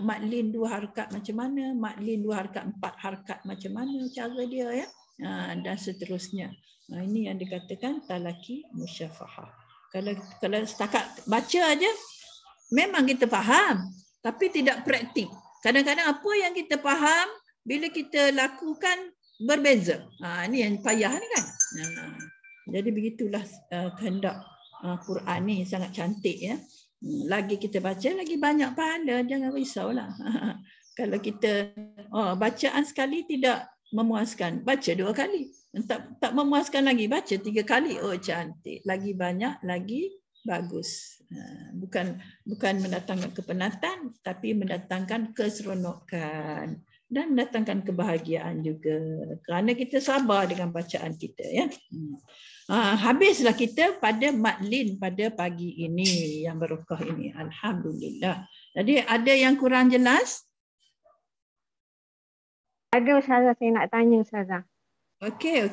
Mad lin 2 harakat macam mana? Mad lin 2 harakat 4 harakat macam mana cara dia ya? Dan seterusnya. Ini yang dikatakan talaki musyafahah. Kalau setakat baca aja memang kita faham tapi tidak praktik. Kadang-kadang apa yang kita faham bila kita lakukan berbeza. Ini yang payah ni kan. Jadi begitulah kehendak Quran ni sangat cantik ya. Lagi kita baca lagi banyak pahala, jangan risaulah. Kalau kita bacaan sekali tidak memuaskan, baca 2 kali. Tak memuaskan lagi, baca 3 kali. Oh cantik, lagi banyak lagi bagus. Bukan mendatangkan kepenatan, tapi mendatangkan keseronokan dan mendatangkan kebahagiaan juga. Kerana kita sabar dengan bacaan kita ya. Habislah kita pada matlin pada pagi ini yang berkah ini. Alhamdulillah. Jadi ada yang kurang jelas? Ada Ustazah, saya nak tanya Ustazah. Okey.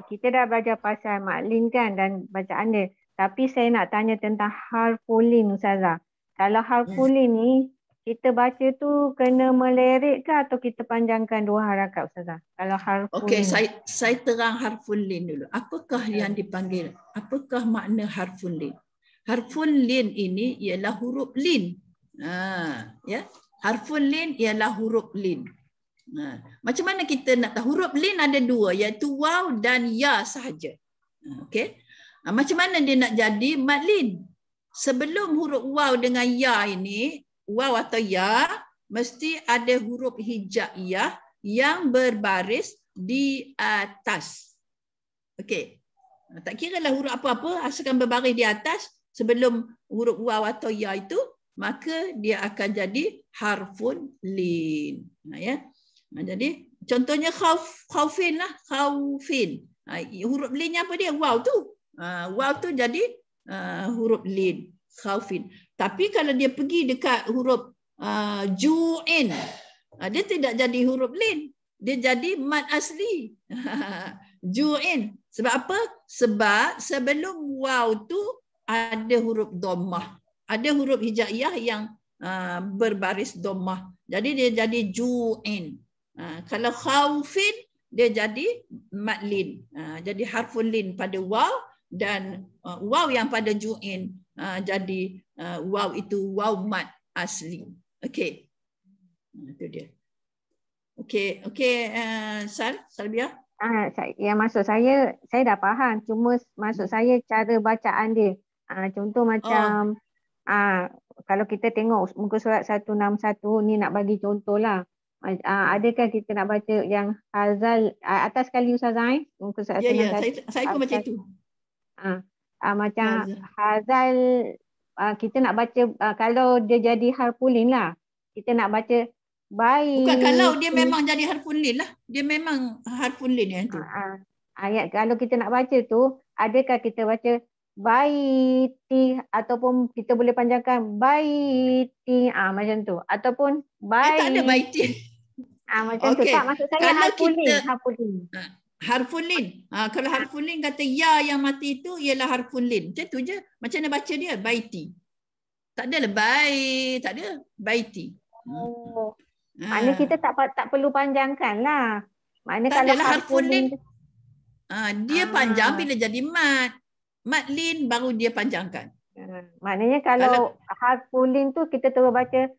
Kita dah belajar pasal matlin kan dan bacaan dia. Tapi saya nak tanya tentang harfulin Ustazah. Kalau harfulin ni kita baca tu kena melerik ke atau kita panjangkan 2 harakat Ustazah? Kalau harfulin. Okey, saya terang harfulin dulu. Apakah yang dipanggil? Apakah makna harfulin? Harfulin ini ialah huruf lin. Ya. Harfulin ialah huruf lin. Macam mana kita nak tahu? Huruf lin ada 2, iaitu waw dan ya sahaja. Okey. Macam mana dia nak jadi matlin? Sebelum huruf waw dengan ya ini, waw atau ya, mesti ada huruf hijaiyah yang berbaris di atas. Okey. Tak kiralah huruf apa-apa, asalkan berbaris di atas sebelum huruf waw atau ya itu, maka dia akan jadi harfun lin. Ya. Jadi contohnya khaufin lah, khaufin. Huruf linnya apa dia? Waw tu. Waw tu jadi huruf lin, khaufin. Tapi kalau dia pergi dekat huruf ju'in, dia tidak jadi huruf lin. Dia jadi mad asli. Ju'in. Sebab apa? Sebab sebelum waw tu ada huruf dhammah. Ada huruf hijaiyah yang berbaris dhammah. Jadi dia jadi ju'in. Kalau khaufin, dia jadi mad lin. Jadi harful lin pada waw dan waw yang pada ju'in jadi waw itu waw mad asli. Okey. Itu dia. Okey, Salbia. Yang maksud saya dah faham. Cuma maksud saya cara bacaan dia. Contoh macam kalau kita tengok muka surat 161 ni, nak bagi contoh lah. Adakah kita nak baca yang hazal atas sekali Ustazah muka surat 161? Ya, saya pun baca itu. Macam hazal, kita nak baca kalau dia jadi harfulin lah, kita nak baca baik. Bukan kalau dia memang jadi harfulin lah, dia memang harfulin yang tu. Ayat kalau kita nak baca tu, adakah kita baca baiti ataupun kita boleh panjangkan baiti, macam tu, ataupun baiti. Tak ada baiti. Macam tu. Tak, maksud saya harfulin. Harfulin. Kalau harfulin kata ya yang mati itu ialah harfulin. Macam tu je. Macam mana baca dia? Baiti. Tak ada lah tak ada baiti. Maknanya kita tak perlu panjangkan lah. Maknanya tak kalau harfulin dia panjang bila jadi mat. Matlin baru dia panjangkan. Maknanya kalau harfulin tu kita terus baca,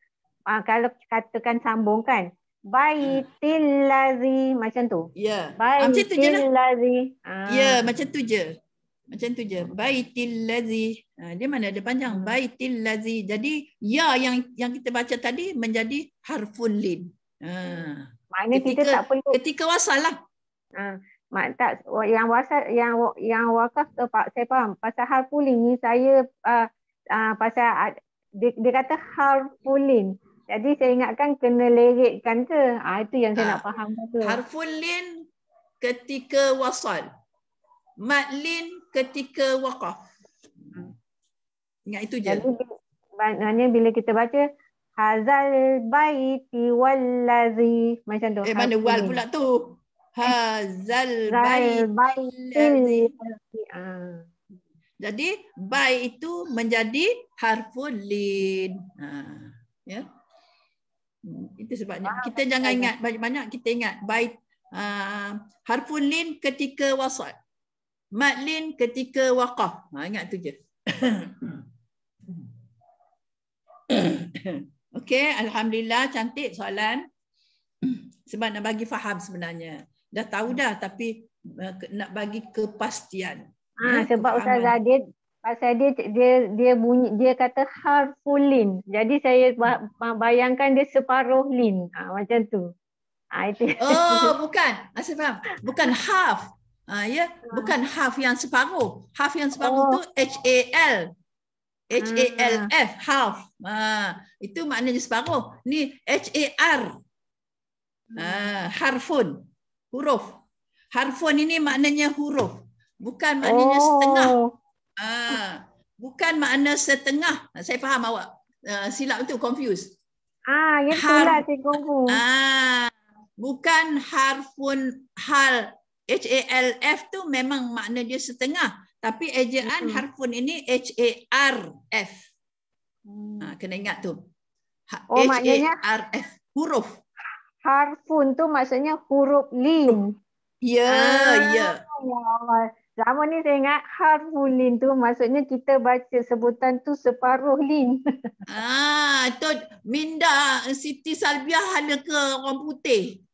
kalau katakan sambungkan baitil ladzi, macam tu. Ya. Baitil ladzi. Ya, macam tu je. Macam tu je. Baitil ladzi. Dia mana ada panjang? Baitil ladzi. Jadi ya yang kita baca tadi menjadi harful lin. Maknanya kita tak perlu ketika wasal lah. Tak, yang wasal, yang wakaf tu saya faham. Pasal harfulin ni saya pasal dia kata harfulin. Jadi saya ingatkan kena lerikkan ke? Itu yang saya nak faham tu. Harfulin ketika wasal. Matlin ketika waqaf. Ingat itu je. Jadi maknanya bila kita baca hazal baiti wallazi, macam tu. Mana wal pula tu? Hazal baiti. Jadi bai itu menjadi harful lin. Ya. Itu sebabnya kita jangan ingat banyak-banyak, kita ingat bait harful lin ketika wasal. Matlin ketika waqaf. Ingat tu je. Okey, alhamdulillah, cantik soalan. Sebab nak bagi faham sebenarnya. Dah tahu dah tapi nak bagi kepastian. Sebab kefahaman. Ustazah pasal dia bunyi, dia kata harfulin. Jadi saya bayangkan dia separuh lin. Macam tu. Itu. Oh, bukan. Saya faham. Bukan half. Ya, bukan half yang separuh. Half yang separuh tu HAL. HALF, half. Itu maknanya separuh. Ni HAR. Harfun. Huruf. Harfun ini maknanya huruf. Bukan maknanya setengah. Bukan makna setengah. Saya faham awak. Silap tu, confused. Itulah saya confused. Bukan harfun hal. HALF tu memang makna dia setengah. Tapi ejaan harfun ini HARF. Kena ingat tu. Maknanya HARF. Huruf. Harfun tu maksudnya huruf lin. Ya. Ya Allah. Selama ni saya ingat harfulin tu maksudnya kita baca sebutan tu separuh lin. Tu minda Siti Salbiah ada ke orang putih?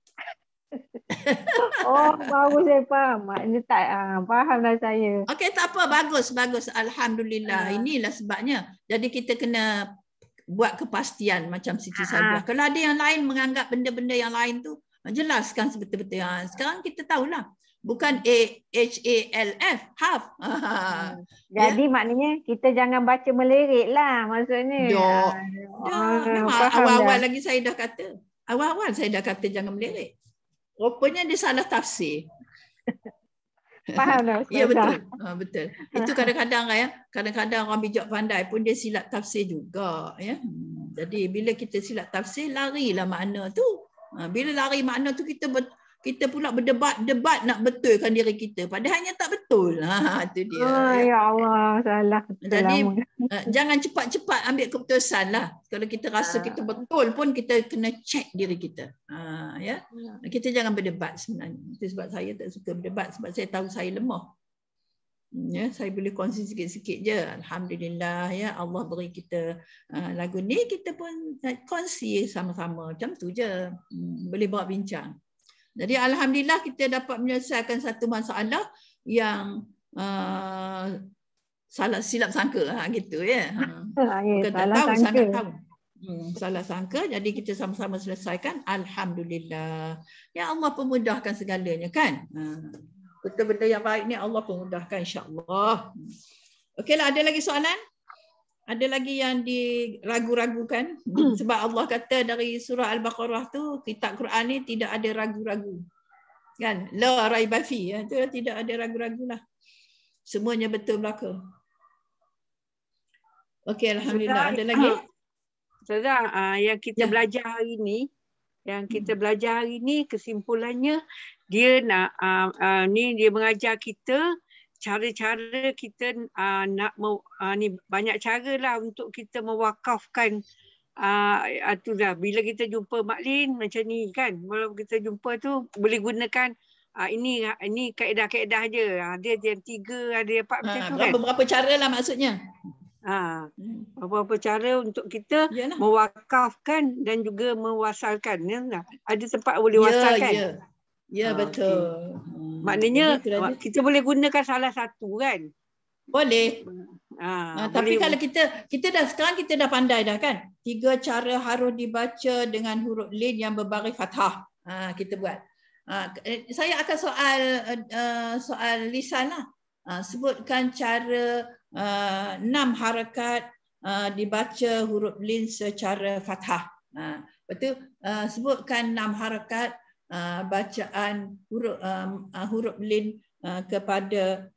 Baru saya faham. Maknanya tak faham dah saya. Okey, tak apa. Bagus. Alhamdulillah. Inilah sebabnya. Jadi kita kena buat kepastian macam Siti Salbiah. Kalau ada yang lain menganggap benda-benda yang lain tu, jelaskan sebetul-betul. Sekarang kita tahulah. Bukan HALF, half. Jadi maknanya kita jangan baca melirik lah maksudnya. Memang awal-awal lagi saya dah kata. Awal-awal saya dah kata jangan melirik. Rupanya dia salah tafsir. Faham dah. Ya, betul. Betul. Itu kadang-kadang kadang-kadang orang bijak pandai pun dia silap tafsir juga. Ya. Jadi bila kita silap tafsir, larilah makna tu. Bila lari makna tu kita pula berdebat nak betulkan diri kita. Padahalnya tak betul. Itu dia. Ya Allah, salah. Jadi jangan cepat-cepat ambil keputusan lah. Kalau kita rasa kita betul pun kita kena check diri kita. Ya. Kita jangan berdebat sebenarnya. Itu sebab saya tak suka berdebat sebab saya tahu saya lemah. Ya, saya boleh kongsi sikit-sikit je. Alhamdulillah ya, Allah beri kita lagu ni, kita pun kongsi sama-sama. Macam tu je. Boleh bawa bincang. Jadi alhamdulillah kita dapat menyelesaikan satu masalah yang silap sangka gitu ya. Bukan tak tahu, sangat tahu. Salah sangka, jadi kita sama-sama selesaikan. Alhamdulillah. Ya Allah pemudahkan segalanya kan. Betul benda yang baik ni Allah pemudahkan insya-Allah. Okeylah, ada lagi soalan? Ada lagi yang diragu-ragukan? Sebab Allah kata dari surah Al-Baqarah tu, kitab Quran ni tidak ada ragu-ragu. Kan? La raiba fi. Itu tidak ada ragu-ragu lah. Semuanya betul belaka. Okey, alhamdulillah. Ada lagi? Ustazah, yang kita belajar hari ni, kesimpulannya dia nak dia mengajar kita cara-cara kita ni banyak cara lah untuk kita mewakafkan itulah bila kita jumpa Mak Lin macam ni kan, kalau kita jumpa tu boleh gunakan ini kaedah-kaedah je. Dia yang 3, ada 4 macam tu kan. Berapa cara lah maksudnya. Beberapa cara untuk kita mewakafkan dan juga mewasalkan. Ada tempat boleh wasalkan. Ya, betul. Maknanya kita boleh gunakan salah satu kan? Boleh. Tapi kalau sekarang kita dah pandai dah kan? 3 cara harus dibaca dengan huruf lin yang berbaris fathah. Kita buat. Saya akan soal lisan lah. Sebutkan cara 6 harakat dibaca huruf lin secara fathah. Betul? Sebutkan 6 harakat bacaan huruf lin kepada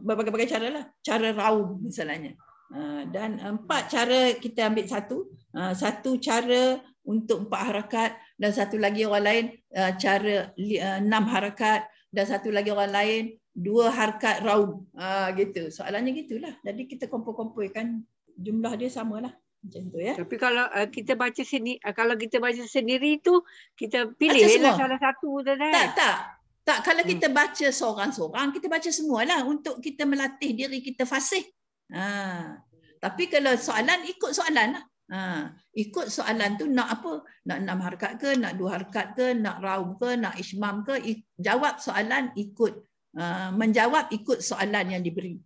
berbagai-bagai cara lah. Cara raum misalnya. Dan 4 cara kita ambil satu cara untuk 4 harakat dan satu lagi orang lain cara 6 harakat dan satu lagi orang lain 2 harakat raum. Gitu. Soalannya gitulah. Jadi kita kumpul-kumpulkan jumlah dia samalah. Macam tu ya. Tapi kalau kita baca sendiri tu kita pilihlah salah satu dah. Tak, kalau kita baca seorang-seorang, kita baca semualah untuk kita melatih diri kita fasih. Tapi kalau soalan, ikut soalan lah. Ikut soalan tu nak apa? Nak 6 harakat ke, nak 2 harakat ke, nak raum ke, nak ismam ke, jawab soalan ikut menjawab ikut soalan yang diberi.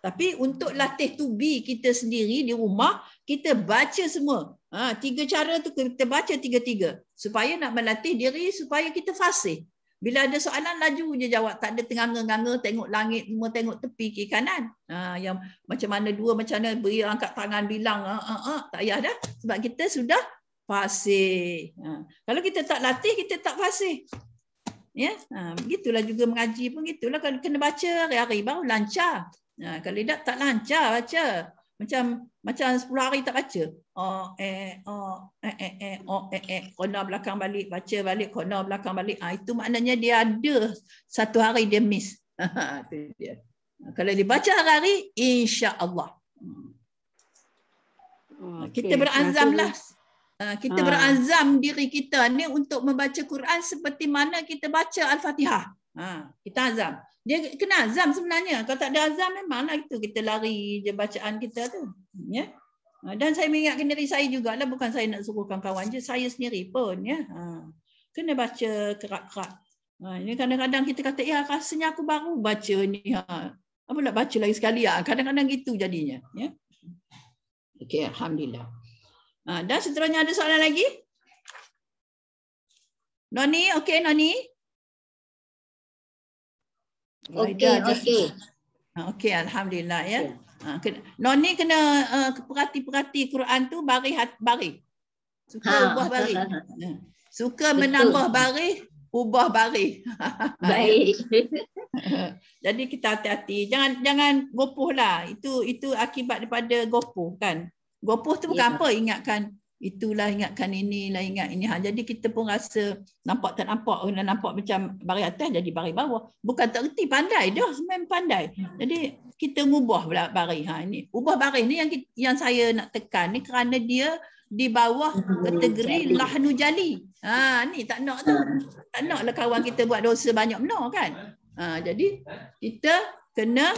Tapi untuk latih to be kita sendiri di rumah, kita baca semua. 3 cara tu kita baca 3-3 supaya nak melatih diri supaya kita fasih. Bila ada soalan laju je jawab, tak ada tenganga-nganga tengok langit, semua tengok tepi kiri kanan. Yang macam mana dua, macam mana beri angkat tangan bilang, tak payah dah sebab kita sudah fasih. Kalau kita tak latih, kita tak fasih. Ya, begitulah juga mengaji pun gitulah, kalau kena baca hari-hari baru lancar. Kalau tak lancar baca. Macam 10 hari tak baca. Kona belakang balik, baca balik, kona belakang balik. Itu maknanya dia ada 1 hari dia miss. Itu dia. Kalau dia baca hari-hari, insya-Allah. Kita berazamlah. Kita berazam diri kita ni untuk membaca Quran seperti mana kita baca Al-Fatihah. Kita azam. Dia kena azam sebenarnya. Kalau tak ada azam memanglah itu kita lari je bacaan kita tu. Ya. Dan saya mengingatkan diri saya jugalah, bukan saya nak suruh kawan-kawan je, saya sendiri pun ya. Kena baca kerak-kerak. Ini kadang-kadang kita kata ya rasanya aku baru baca ni. Apa nak baca lagi sekali kadang-kadang gitu jadinya ya. Okey, alhamdulillah. Dan seterusnya ada soalan lagi? Noni, okey Noni? Okey. Okey, alhamdulillah ya. Noni kena perhati-perhati Quran tu baris. Suka ubah baris. Suka Betul. menambah baris, ubah baris. Baik. Jadi kita hati-hati. Jangan gopoh lah. Itu akibat daripada gopoh kan. Gopoh tu bukan apa, ingatkan itulah, ingatkan inilah, ingat ini. Jadi kita pun rasa nampak tak nampak, nampak macam baris atas jadi baris bawah. Bukan tak reti, pandai dah, memang pandai. Jadi kita ngubah pula baris. Ini ubah baris ni yang saya nak tekan ni kerana dia di bawah kategori lahnu jali. Ni tak nak tu. Tak naklah kawan kita buat dosa banyak benar kan. Jadi kita kena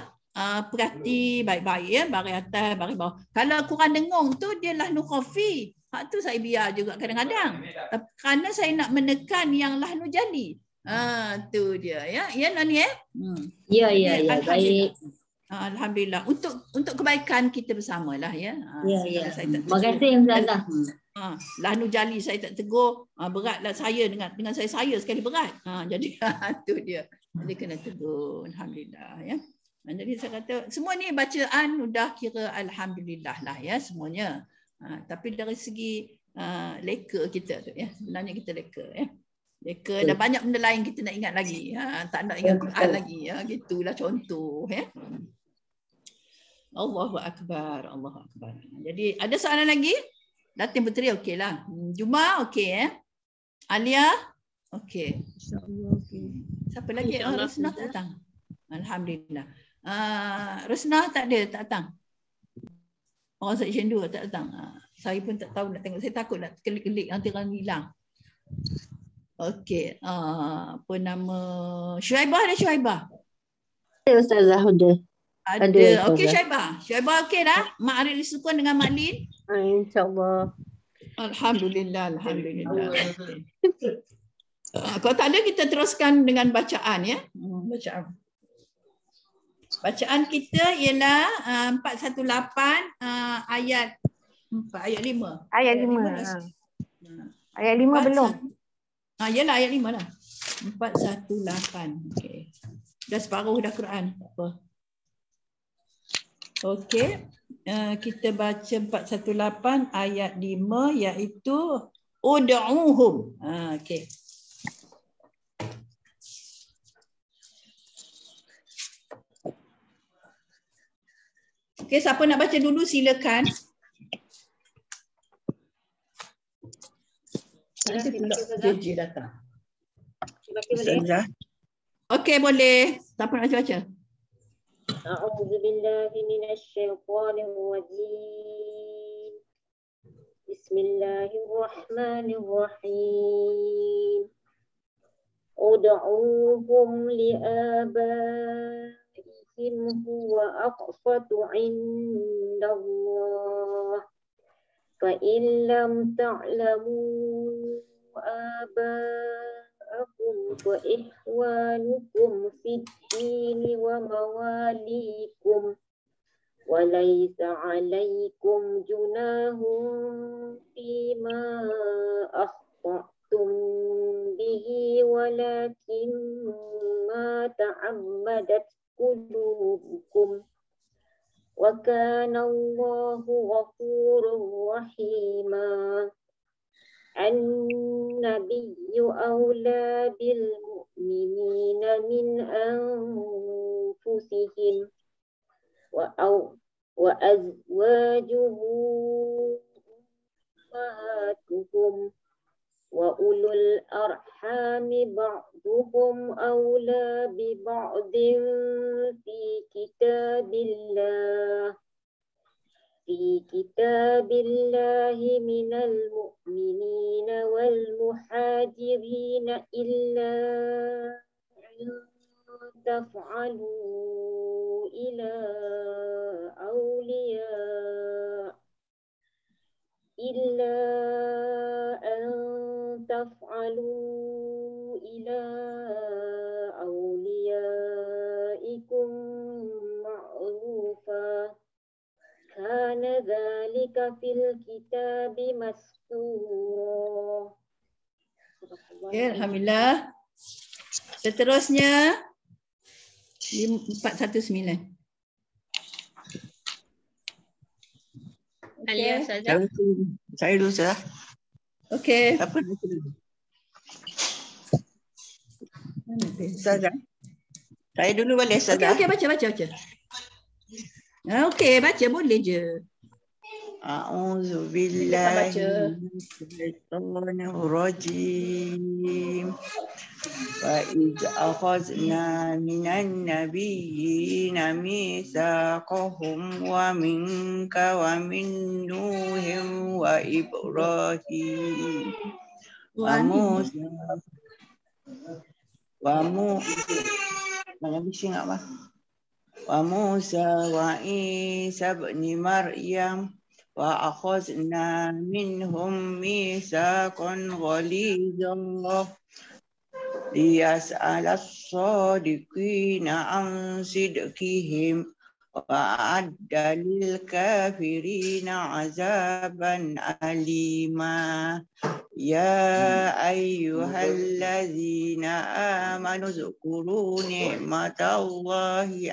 perhati baik-baik ya, baris atas, baris bawah. Kalau Quran dengung tu dia lahnu khafi. Hak tu saya biar juga kadang-kadang. Kerana saya nak menekan yang lahnu jali. Tu dia ya. Ya Nani ya? Ya, baik. Alhamdulillah. Untuk kebaikan kita bersamalah ya. Ya. Terima kasih Ustazah. Lahnu jali saya tak tegur, beratlah saya dengan saya sekali berat. Jadi tu dia. Jadi kena tegur. Alhamdulillah ya. Jadi saya kata semua ni bacaan sudah kira alhamdulillah lah ya semuanya. Tapi dari segi leka kita tu ya, sebenarnya kita leka ya. Leka dan banyak benda lain kita nak ingat lagi. Tak nak ingat Quran lagi ya. Gitulah contoh ya. Allahu akbar, Allahu akbar. Jadi ada soalan lagi? Datin Puteri okeylah. Juma okey ya. Alia okey. Insya-Allah okey. Siapa lagi? Rusnah tak datang. Alhamdulillah. Rusnah tak datang. Orang section 2 tak datang. Saya pun tak tahu nak tengok. Saya takut nak klik-klik nanti orang hilang. Okey. Apa nama? Syaibah ada Syaibah? Ya Ustazah sudah. Ada. Okey Syaibah. Syaibah okey dah? Mak Arif disukun dengan Mak Lin? InsyaAllah. Alhamdulillah. Alhamdulillah. Kalau tak ada kita teruskan dengan bacaan ya. Bacaan. Bacaan kita ialah 418 ayat 4 ayat 5. Ayat 5. Ayat 5 belum. Yalah ayat 5 lah. 418. Okey. Dah separuh dah Quran. Tak apa. Okey. Kita baca 418 ayat 5 iaitu ud'uhum. Okey. Okey, siapa nak baca dulu silakan. Nanti pula JJ datang. Okey, boleh. Siapa nak baca? A'udzubillahi minasyaitonirrajim. Bismillahirrahmanirrahim. Ud'uhum li'abaihim huwa aqsatu 'indallah. Fa in lam ta'lamu aba'ahum فإخوانكم في الدين ومواليكم وليس عليكم جناح فيما أخطأتم به ولكن ما تعمدت قلوبكم وكان الله غفورا رحيما. النبي أولى بالمؤمنين من أنفسهم وأزواجه أمهاتهم وأولو الأرحام بعضهم أولى ببعض في كتاب الله من المؤمنين والمهاجرين إلا أن تفعلوا إلى أوليائكم معروفا كان ذلك في الكتاب مسطورا. Alhamdulillah. Seterusnya 419. Alia Ustazah. Saya dulu Ustazah. Okey. Apa nak dulu? Ustazah. Saya dulu boleh Ustazah. Okey, baca. Okey, baca boleh je. A'udzu billahi minasyaitonir rajim. Wa idz akhadna minan nabiyyina mitsaqahum wa minka wa min Nuhin wa Ibrahim wa Musa wa Musa wa Isa ibn Maryam wa akhadna minhum mitsaqan ghalidhan liyas'ala as-sadiqina an sidqihim wa a'adda lil kafirina azaban alima. Ya ayyuhallazina amanu zkuru ni'matallahi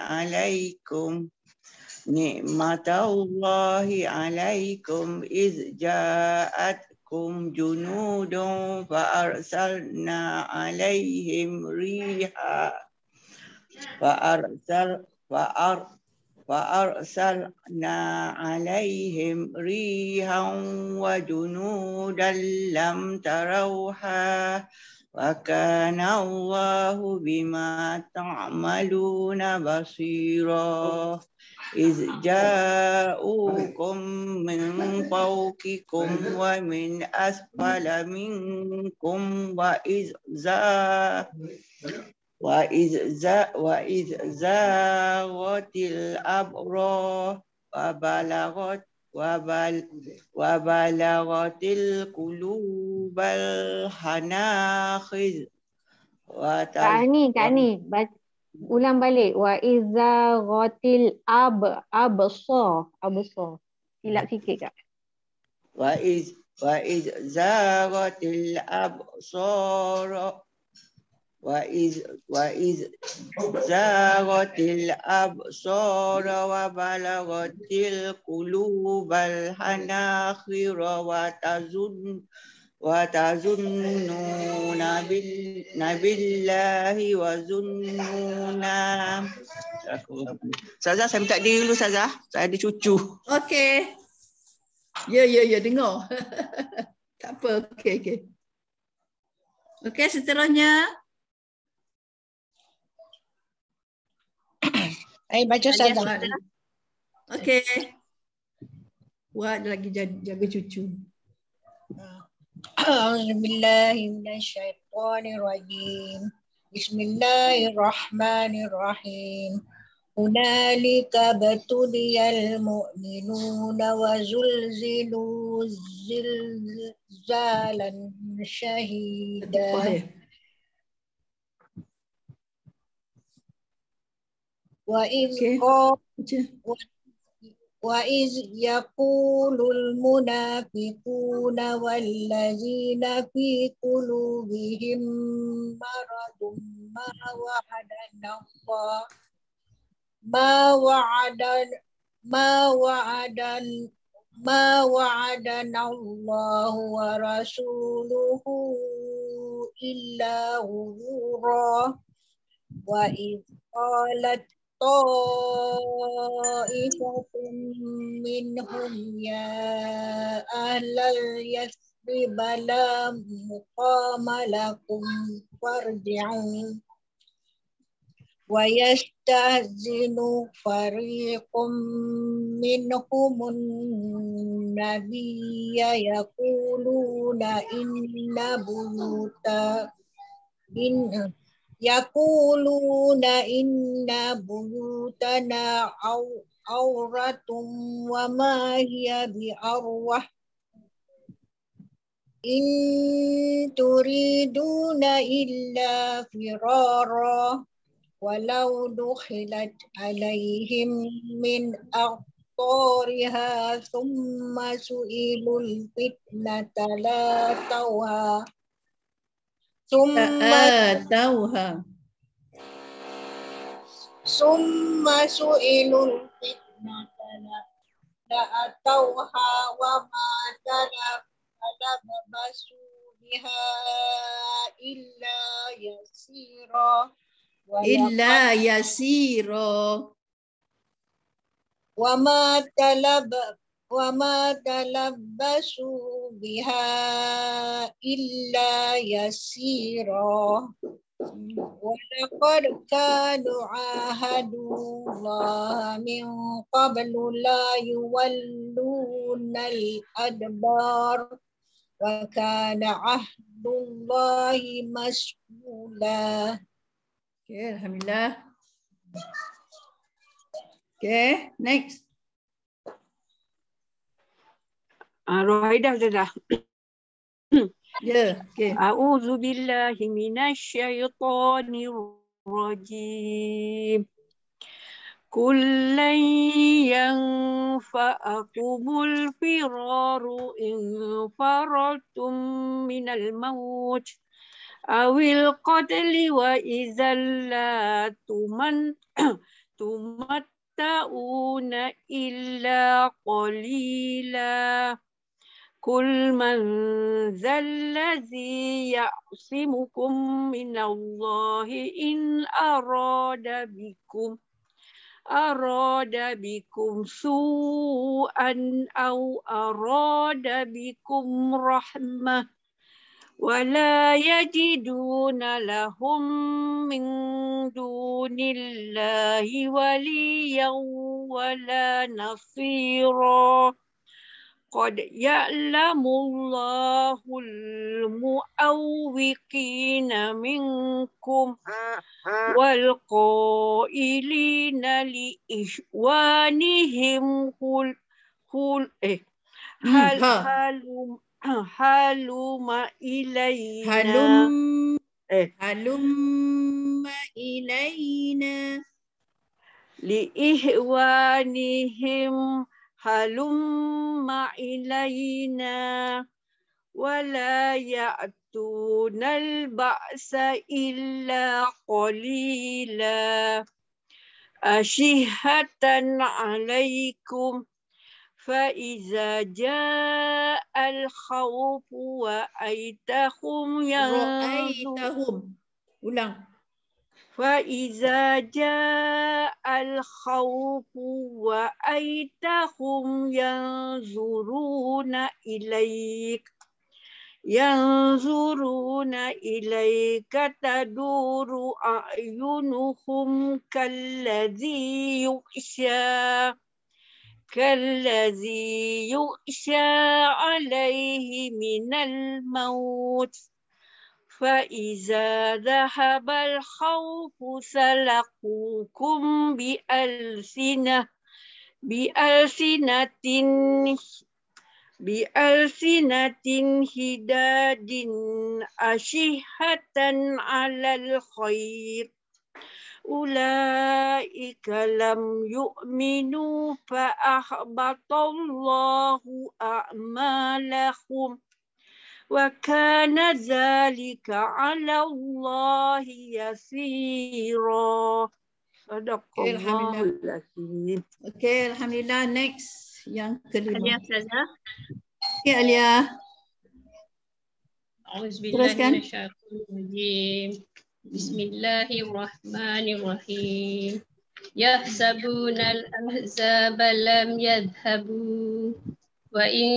alaikum iz ja'atkum junudun fa'arsalna alaihim rihan wa junudan lam tarawha wa kana Allahu bima ta'maluna basira. إذ جاءوكم من فوقكم ومن أسفل منكم وإذ زاغت الأبصار وبلغت القلوب الحناجر. Kak Ani, ulang balik. Wa iza ghatil absar. Silap sikit Kak. Wa iz zaghatil absar wa balaghatil qulubal hanajir wa tazunnuna billahi wa zunnuna. Ustazah, saya minta diri dulu Ustazah. Saya ada cucu. Okey. Ya, dengar. Tak apa, okey. Okey, seterusnya. Baca Ustazah. Okey. Buat lagi jaga cucu. A'udzubillahi minasyaitonirrajim. Bismillahirrahmanirrahim. Hunalika batuliyal mu'minuna wa zulzilu zilzalan syahida. وإذ Okey. قال Baca. وإذ يقول المنافقون والذين في قلوبهم مرض ما وعدنا الله ما وعدنا الله ورسوله إلا غرورا وإذ قالت طائفة منهم يا أهل اليثرب لا مقام لكم فارجعوا ويستأذن فريق منهم النبي يقولون إن بيوتنا عورة وما هي بأروة إن تريدون إلا فرارا ولو دخلت عليهم من أقطارها ثم سئلوا الفتنة لاتوها ثم سئلوا الفتنة لأتوها وما تلبسوا بها إلا يسيرا إلا يسيرا وما تلبسوا بها إلا يسيرا ولقد كانوا عاهدوا الله من قبل لا يولون الأدبار وكان عهد الله مسؤولا. Okay, Alhamdulillah. Okay, next. Rohaidah dah. Ya, okay. A'udzu billahi minasyaitonir rajim. Kullan yanfa'akumul firaru in faratum minal maut awil qatli wa idzal la tumatta'una illa qalila. Kul man zallazi ya'simukum minallahi in arada bikum su'an aw arada bikum rahmah wala yajiduna lahum min dunillahi waliyan wala nasira. Qad ya'lamullahu al-mu'awwiqina minkum wal qailina li ihwanihim haluma ilayna halumma ilayna li ihwanihim halumma ilayna wala ya'tunal ba'sa illa qalila ashihatan alaikum fa iza ja'al khawfu wa aitahum ulang fa iza ja'al khawfu wa aitahum yanzuruna ilaika taduru a'yunuhum kalladhi yughsha alayhi minal maut fa iza dhahabal khawfu salaqukum bi'alsinatin hidadin ashihatan alal khair أولئك لم يؤمنوا فأحبط الله أعمالهم وكان ذلك على الله يسيرا. Sadaqallahul azim. Okey, alhamdulillah. Next yang kelima. Alia Ustazah. Okey, Alia. Teruskan. Auzubillahiminasyaitonirrajim. Bismillahirrahmanirrahim. Yahsabunal ahzaba lam yadhhabu wa in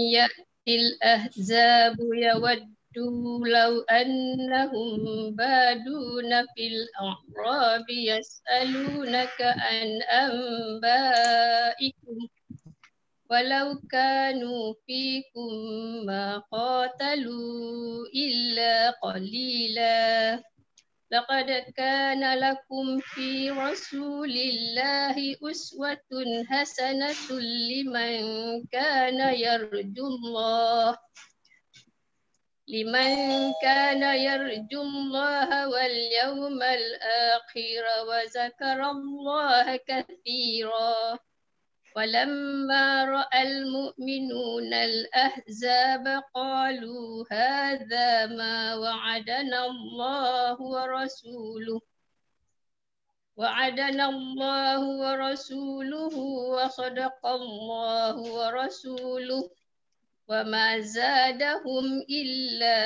ya'til ahzabu yawaddu law annahum baduna fil a'rabi yas'alunaka an anba'ikum walau kanu fikum ma qatalu illa qalila. Laqad kana lakum fi rasulillahi uswatun hasanatun liman kana yarjullaha wal yawmal akhir wa zakarallaha katsira. ولما رأى المؤمنون الأحزاب قالوا هذا ما وعدنا الله ورسوله وصدق الله ورسوله وما زادهم إلا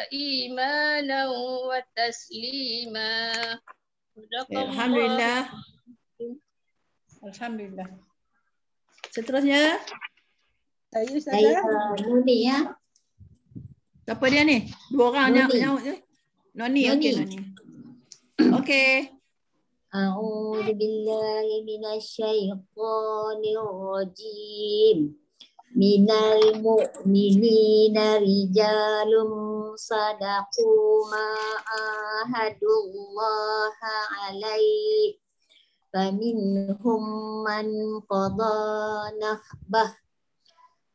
إيمانا وتسليما. Alhamdulillah. Alhamdulillah. Seterusnya. Saya Nuni ya. Siapa dia ni? Dua orang nyaut ni. Noni. Okey, Noni. Okey. A'udzu billahi minasyaitonir rajim. Minal mu'minina rijalun sadaqu ma ahadullaha alaihi. فمنهم من قضى نحبه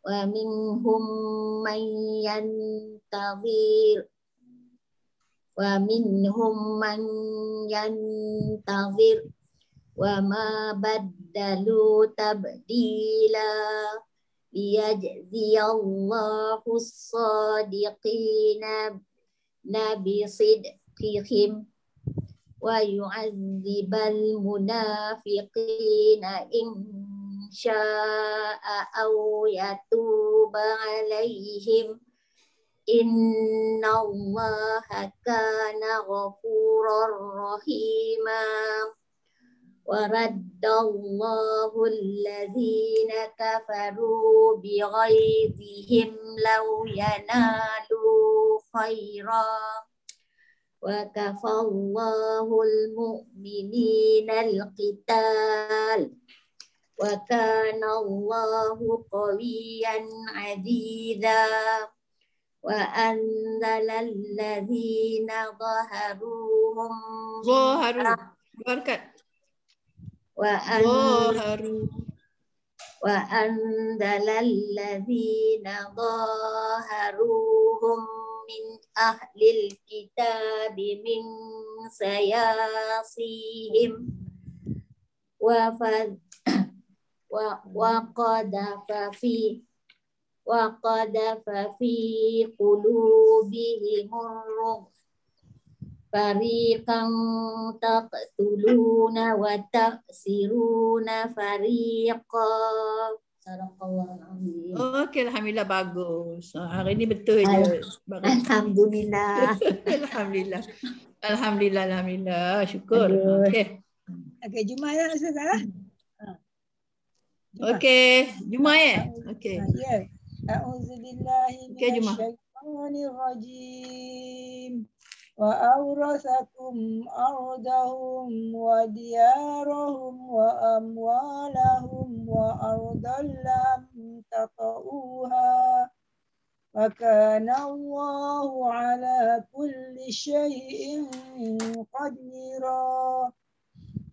ومنهم من ينتظر وما بدلوا تبديلا ليجزي الله الصادقين بصدقهم ويعذب المنافقين إن شاء أو يتوب عليهم إن الله كان غفورا رحيما ورد الله الذين كفروا بغيظهم لو ينالوا خيرا وكفى الله المؤمنين القتال وكان الله قويا عزيزا وأنزل الذين ظهروهم وأنزل الذين ظاهروهم من أهل الكتاب من سياصيهم وقذف في قلوبهم الرعب فريقا تقتلون وتأسرون فريقا. Okey, alhamdulillah bagus. Hari ni betul je. Bagus. Alhamdulillah. Alhamdulillah. Syukur. Okey. Okey, Jumaat ya Ustazah. Okey, Jumaat Okey. Ya. A'udzubillahi Okey, Jumaat. minasyaitonir rajim. Wa awrasakum ardahum wa diyarahum wa amwalahum wa ardan lam tata'uha wa kana Allahu ala kulli syai'in qadira.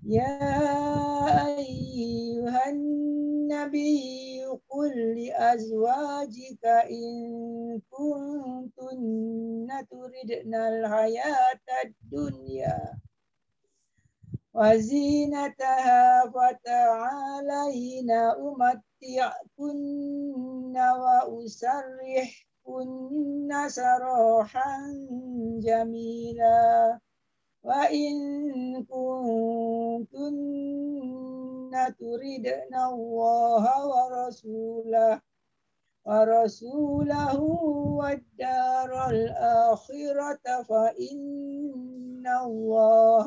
Ya ayyuhan nabiy qul li azwajika in kuntunna turidna al-hayata ad-dunya وزينتها فتعالين أمتعكن وأسرحكن سراحا جميلا وإن كنتن تردن الله ورسوله والدار الآخرة فإن الله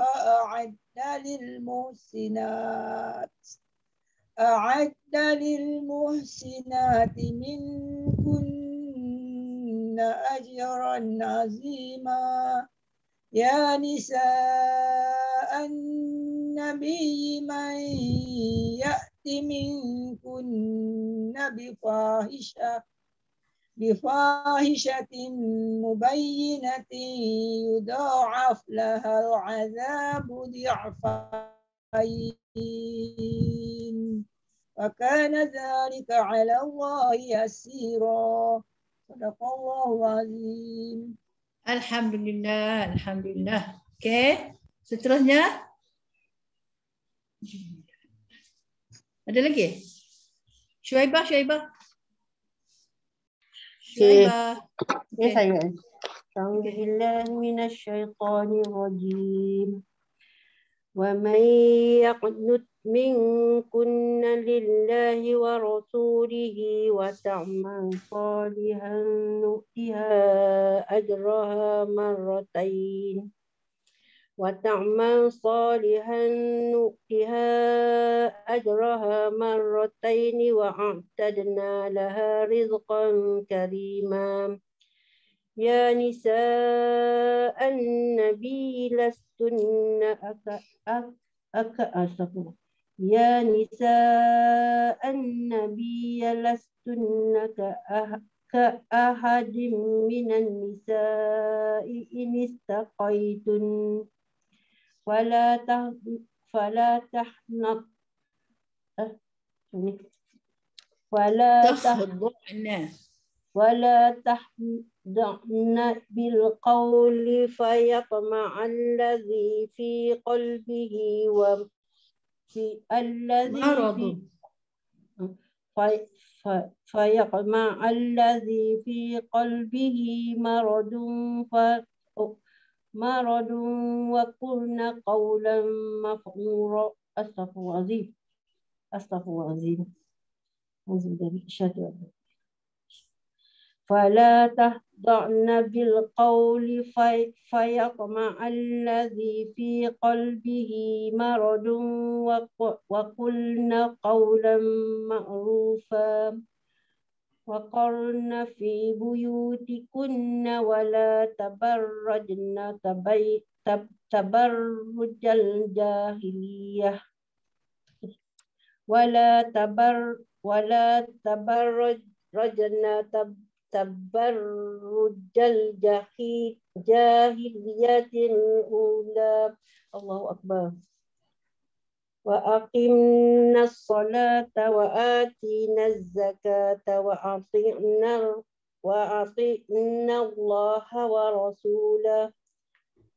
أعد للمحسنات منكن أجرا عظيما يا نساء النبي من يأت منكن بفاحشة مبينة يضاعف لها العذاب ضعفين وكان ذلك على الله يسيرا صدق الله العظيم. Alhamdulillah, alhamdulillah. Okey, seterusnya ada lagi? Syuaibah. Ya saya. A'udzubillahi minasyaitonir rajim. Wa may yaqnut minkunna lillahi wa rasulihi wa ta'mal salihan nu'tiha ajraha marratain wa a'tadna laha rizqan karima. Ya nisa'an nabi lastunna Ya nisa'an nabi lastunna ka ahadin minan nisa'i in istaqaitun fala tahda'na bil qawli fayatma'a alladhi fi qalbihi maradun wa qulna qawlan maf'ura. Astaghfirullahalazim. Fala tahda'na bil qawli fayatma'a alladhi fi qalbihi maradun wa qulna qawlan ma'rufa. Wa qarna fi buyutikunna wa la tabarrajna tabarrujal jahiliyah wa la tabarrajna tabarrujal jahiliyatil ula. Allahu akbar. Wa aqimna as-salata wa atina az-zakata wa ati'na Allaha wa rasulahu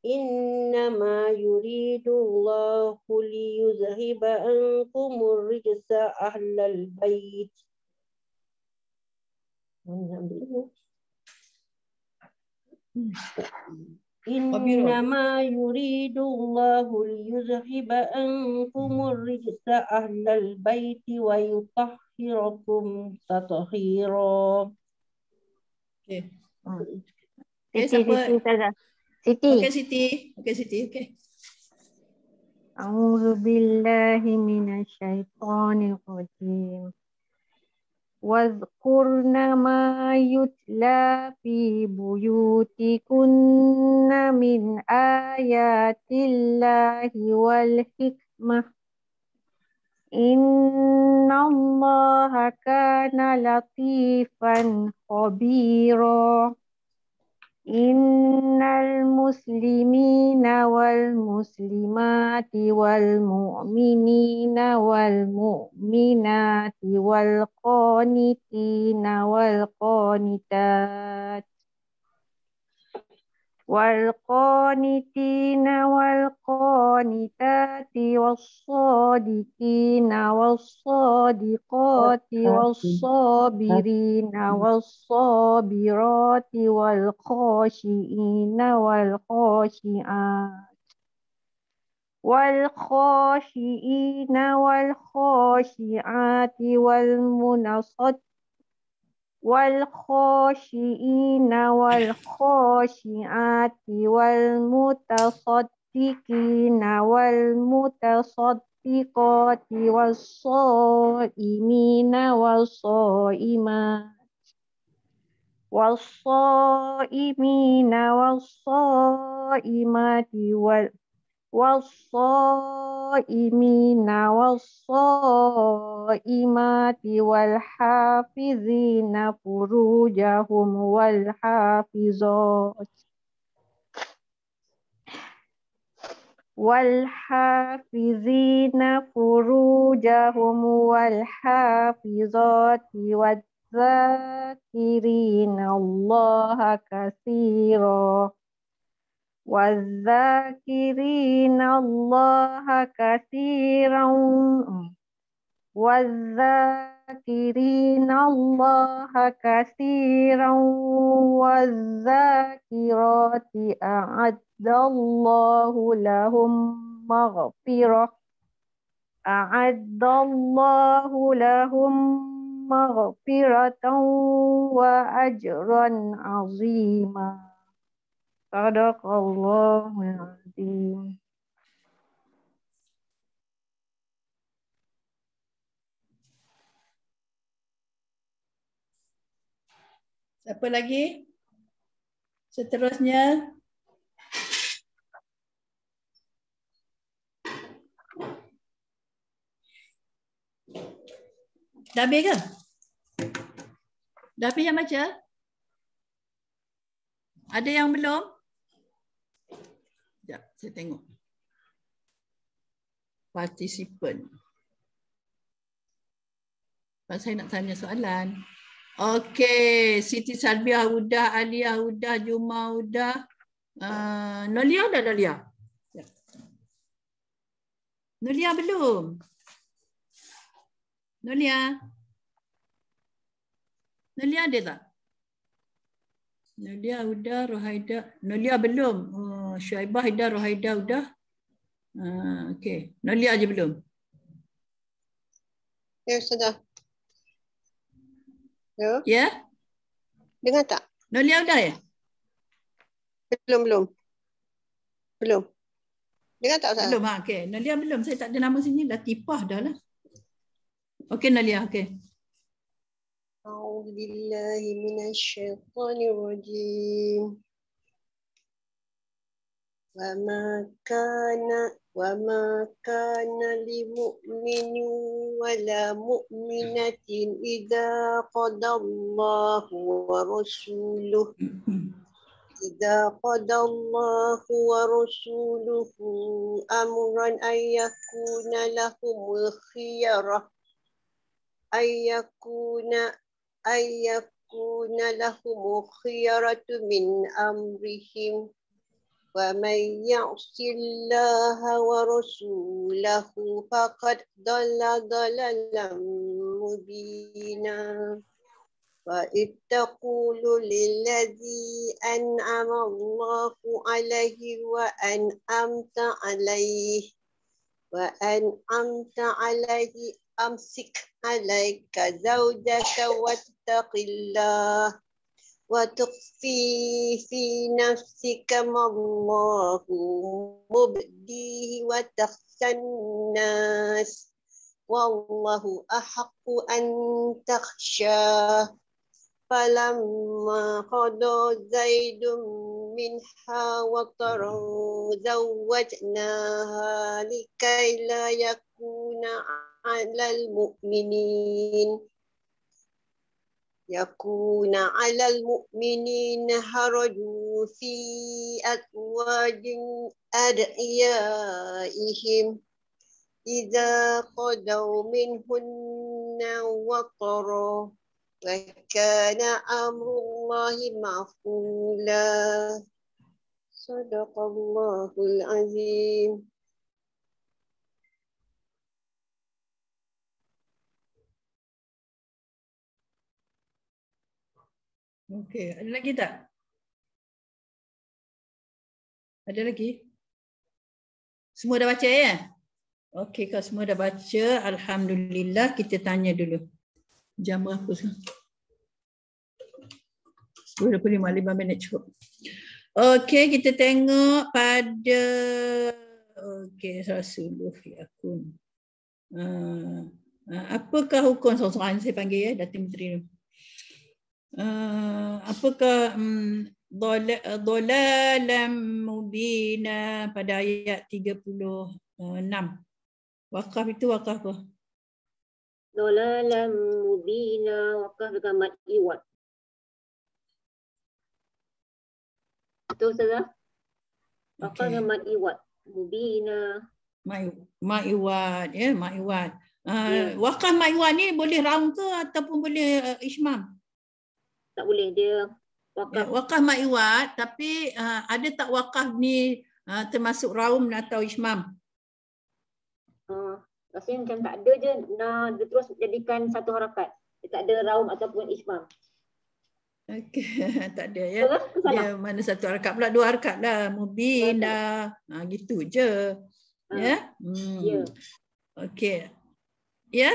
innama yuridu Allahu liyuzhiba ankumur rijsa ahlal bait. Innama yuridu Allahu liyuzhiba ankumur rijsa ahlal baiti wa yutahhirakum tathira. Okey. Siti. A'udzu billahi minasyaitonir rajim. Wadhkurna ma yutla fi buyutikunna min ayatillahi wal hikmah. Innallaha kana latifan khabira. Innal muslimina wal muslimati wal mu'minina wal mu'minati wal qanitina wal qanitat والقانتين والقانتات والصادقين والصادقات والصابرين والصابرات والخاشئين والخاشئات والخاشئين والخاشعات والخاشئين والخاشعات والمتصدقين والمتصدقات والصائمين والصائمين والصائمات والصائمين والصائمات والحافظين فروجهم والحافظين فروجهم والحافظات والذاكرين الله كثيرا والذاكرين الله كثيرا والذاكرين الله كثيرا والذاكرات أعد الله لهم مغفرة وأجرا عظيما. Sadaqallahul azim. Siapa lagi? Seterusnya. Dah habis ke? Dah habis yang baca? Ada yang belum? Sekejap, saya tengok. Partisipan. Saya nak tanya soalan. Okey, Siti Salbiah udah, Aliyah udah, Juma udah. Nolia dah, Nolia? Nolia belum? Nolia? Nolia ada tak? Nolia udah, Rohaida. Nolia belum. Syaibah dah, Rohaida udah. Okey. Nolia aja belum. Ya, Ustazah. Ya? Ya? Dengar tak? Nolia udah ya? Belum. Dengar tak, Ustazah? Belum, okey. Nolia belum. Saya tak ada nama sini. Latifah dah lah. Okey, Nolia. Okey. أعوذ بالله من الشيطان الرجيم وما كان لمؤمن ولا مؤمنة إذا قضى الله ورسوله أمرا أن يكون لهم الخيرة من أمرهم ومن يعص الله ورسوله فقد ضل ضلالا مبينا وإذ تقول للذي أنعم الله عليه وأنعمت عليه أمسك عليك زوجك واتق الله وتخفي في نفسك ما الله مبديه وتخشى الناس والله أحق أن تخشاه فلما قضى زيد منها وطرا زوجناها لكي لا يكون على المؤمنين حرج في أزواج أدعيائهم إذا قضوا منهن وطرا وكان أمر الله مفعولا Sadaqallahul azim. Okey, ada lagi tak? Ada lagi? Semua dah baca ya? Okey, kalau semua dah baca, alhamdulillah, kita tanya dulu. Jam berapa sekarang? 10:25, 5 minit cukup. Okey, kita tengok pada Rasulullah yakun. Apakah hukum seorang saya panggil ya, Datin Menteri. Apakah dhalalan mubina pada ayat 36. Wakaf itu wakaf apa? Dhalalan mubina, wakaf dengan mad iwad. Betul Ustazah? Wakaf dengan mad iwad. Mubina. Ma'iwad ya, ma'iwad. Wakaf ma'iwad ni boleh raung ke ataupun boleh ismam? Tak boleh, dia wakaf. Wakaf ma'iwad, tapi ada tak wakaf ni termasuk raum atau ismam? Rasanya macam tak ada je. Dia terus jadikan satu harakat. Dia tak ada raum ataupun ismam. Okey, tak ada ya. Dia mana satu harakat pula, dua harakat lah. Mubina, gitu je. Ya. Ya. Okey. Ya.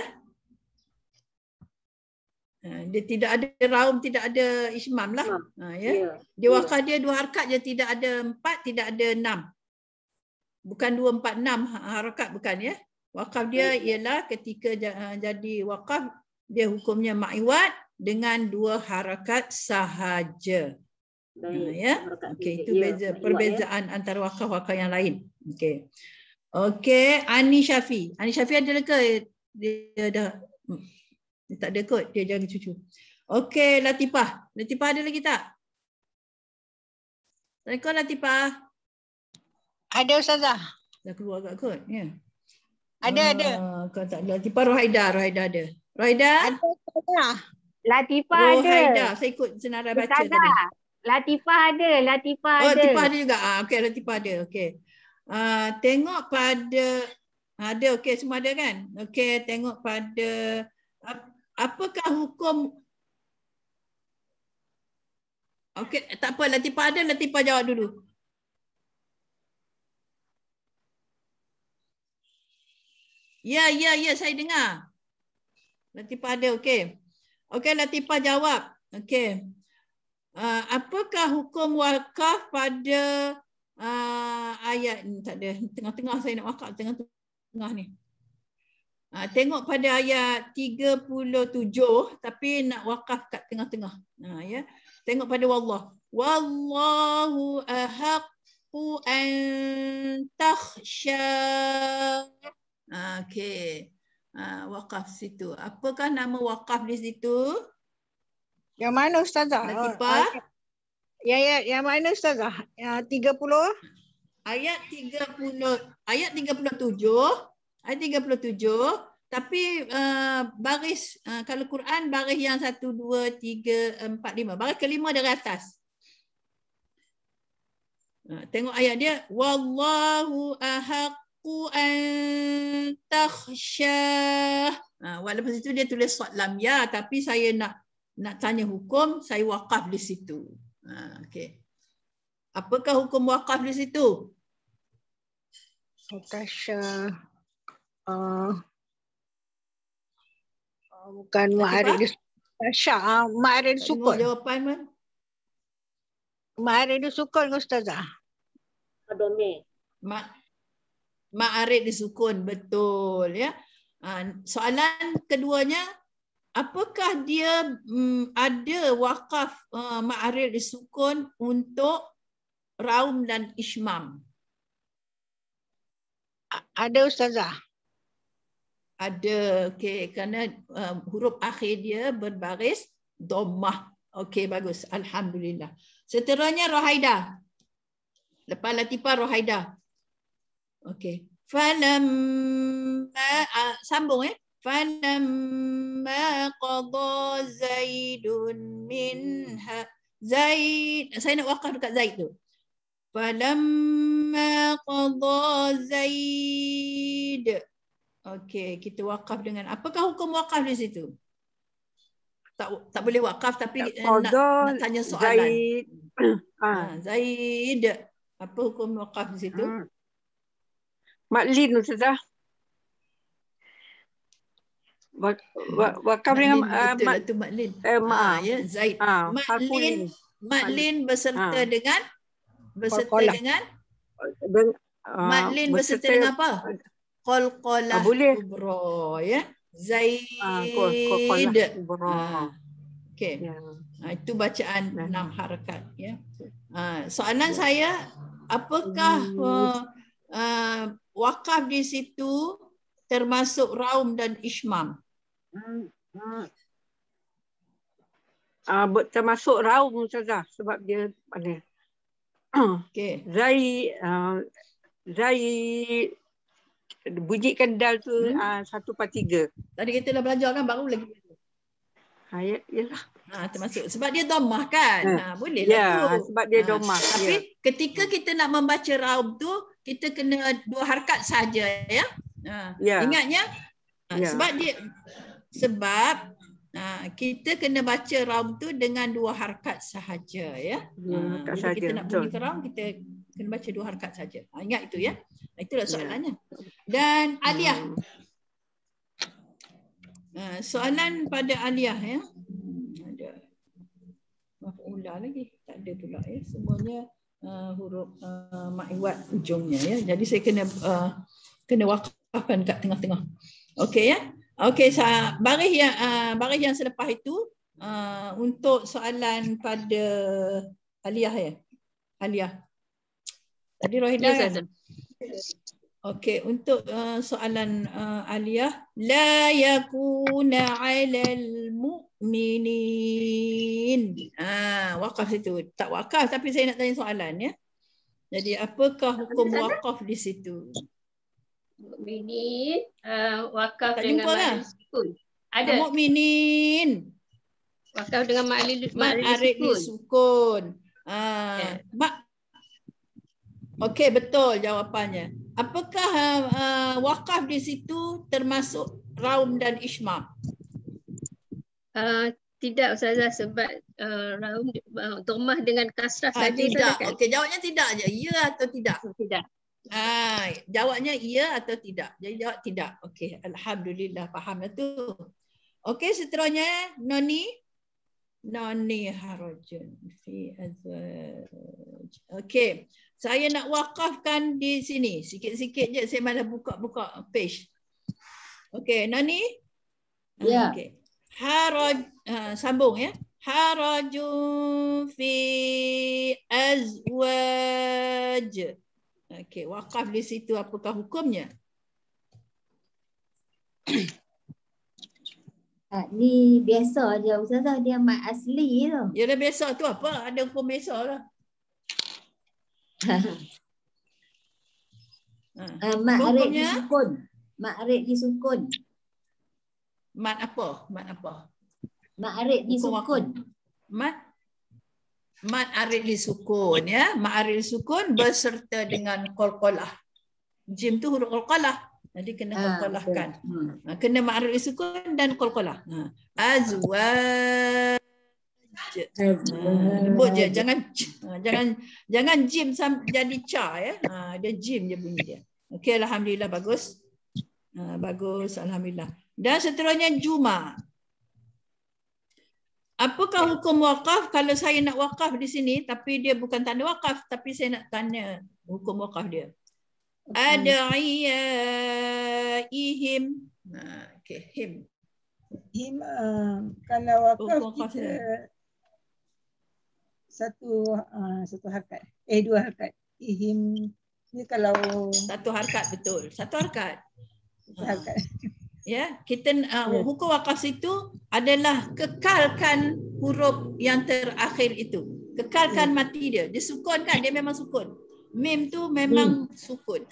Dia tidak ada raum, tidak ada ismam lah. Ya. Dia wakaf dia dua harakat je, tidak ada 4, tidak ada 6. Bukan 2, 4, 6 harakat, bukan ya. Wakaf dia ialah ketika jadi wakaf, dia hukumnya ma'iwad dengan 2 harakat sahaja. Ya. Okey, itu perbezaan antara wakaf-wakaf yang lain. Okey. Okey, Ani Syafi. Ani Syafi ada ke? Dia dah dia tak ada kot, dia jaga cucu. Okey, Latifah. Latifah ada lagi tak? Assalamualaikum Latifah. Ada Ustazah. Dah keluar agak kot, ya. Ada. Kalau tak ada Latifah, Rohaida ada. Rohaida? Ada Ustazah. Latifah ada. Rohaida, saya ikut senarai baca tadi. Latifah ada. Latifah ada juga. Okey, Latifah ada. Okey. Tengok pada ada, okey, semua ada kan? Okey, tengok pada apakah hukum. Okey, tak apa, Latifah ada, Latifah jawab dulu. Ya, saya dengar. Latifah ada, okey. Okey, Latifah jawab. Okey. Apakah hukum wakaf pada ayat ni? Tak ada. Tengah-tengah saya nak wakaf, tengah-tengah ni. Tengok pada ayat 37, tapi nak wakaf kat tengah-tengah. Ya. Tengok pada wallah. Wallahu ahaqqu an takhsha. Okey. Wakaf situ. Apakah nama wakaf di situ? Yang mana Ustazah? Latifah? Yang mana Ustazah? Yang 30? Ayat 37. Ayat 37. Tapi baris, kalau Quran baris yang 1, 2, 3, 4, 5. Baris kelima dari atas. Tengok ayat dia. Wallahu ahaqqu an takhsha. Walaupun situ dia tulis sad lam ya, tapi saya nak tanya hukum, saya wakaf di situ. Okey. Apakah hukum wakaf di situ? Takhsha. Bukan ma'arid takhsha, ma'arid sukun. Jawapan man? Ma'arid sukun Ustazah. Domir. Ma'arid disukun, betul ya. Soalan keduanya, apakah dia ada wakaf ma'arid disukun untuk raum dan ismam? Ada Ustazah. Ada, okey, kerana huruf akhir dia berbaris dhammah. Okey, bagus. Alhamdulillah. Seterusnya Rohaida. Lepas Latifah, Rohaida. Okey. Falamma sambung Falamma qada Zaidun minha. Zaid, saya nak wakaf dekat Zaid tu. Falamma qadha Zaid. Okey, kita wakaf dengan apakah hukum wakaf di situ? Tak boleh wakaf tapi nak tanya soalan. Zaid. Zaid. Apa hukum wakaf di situ? Maklin Ustazah. Wakaf dengan betul itu maklin. Ya, Zaid. Maklin beserta dengan maklin beserta dengan apa? Qalqalah kubra, ya. Zaid. Okey. Itu bacaan 6 harakat, ya. Soalan saya, apakah wakaf di situ termasuk raum dan ishmam? Termasuk raum Ustazah sebab dia mana? Okey. Zaid bunyikan dal tu 1/3. Tadi kita dah belajar kan, baru lagi. Yalah. Termasuk sebab dia dhammah kan. Boleh lah tu. Sebab dia dhammah. Tapi ketika kita nak membaca raum tu, kita kena 2 harakat saja, ya. Ingatnya sebab kita kena baca raum tu dengan 2 harakat sahaja, ya. Bila kita nak bunyikan raum, kita kena baca 2 harakat saja. Ingat itu, ya. Itulah soalannya. Dan Aliyah. Soalan pada Aliyah, ya. Ada maf'ulah lagi. Tak ada pula, ya. Semuanya huruf ma'iwat ujungnya, ya. Jadi saya kena wakafkan kat tengah-tengah. Okey, ya. Okey, baris yang selepas itu untuk soalan pada Aliyah, ya. Aliyah. Tadi Rohidah kan? Okey, untuk soalan Aliyah, la yakuna 'alal mu'minin. Wakaf situ. Tak wakaf tapi saya nak tanya soalan, ya. Jadi apakah hukum wakaf di situ? Mukminin wakaf tak dengan ma'rif sukun. Ada. Mukminin. Wakaf dengan ma'rif sukun. Okey, betul jawapannya. Apakah wakaf di situ termasuk raum dan ishmam? Tidak Ustazah, sebab raum dhammah dengan kasrah saja. Tidak. Okey, jawabnya tidak aja. Ya atau tidak? Tidak. Jawabnya iya atau tidak. Jadi jawab tidak. Okey, alhamdulillah faham tu. Okey, seterusnya Noni harajun fi azwaj. Okey. Saya nak wakafkan di sini. Sikit-sikit je, saya malah buka page. Okey, Nani? Ya. Okey. Sambung, ya. Harajun fi azwaj. Okey, wakaf di situ apakah hukumnya? Ni biasa je Ustazah, dia mat asli tu. Yalah biasa tu apa? Ada hukum biasa lah. Ma'rif disukun. Ma'rif disukun. Mat apa? Ma'rif disukun. Mat arif disukun, ya. Ma'rif disukun beserta dengan qalqalah. Jim tu huruf qalqalah. Jadi kena qalqalahkan. Kena ma'rif disukun dan qalqalah. Azwaj. Lembut je, jangan jim jadi ca, ya. Dia jim je bunyi dia. Okey, alhamdulillah bagus. Bagus, alhamdulillah. Dan seterusnya Juma. Apakah hukum wakaf kalau saya nak wakaf di sini tapi dia bukan tanda wakaf, tapi saya nak tanya hukum wakaf dia. Ad'iyaihim. Okey, him. Him kalau wakaf kita satu harakat. 2 harakat. Ihim ni kalau 1 harakat, betul. 1 harakat. Harakat. Ya, kita hukum wakaf situ adalah kekalkan huruf yang terakhir itu. Kekalkan mati dia. Dia sukun kan? Dia memang sukun. Mim tu memang sukun.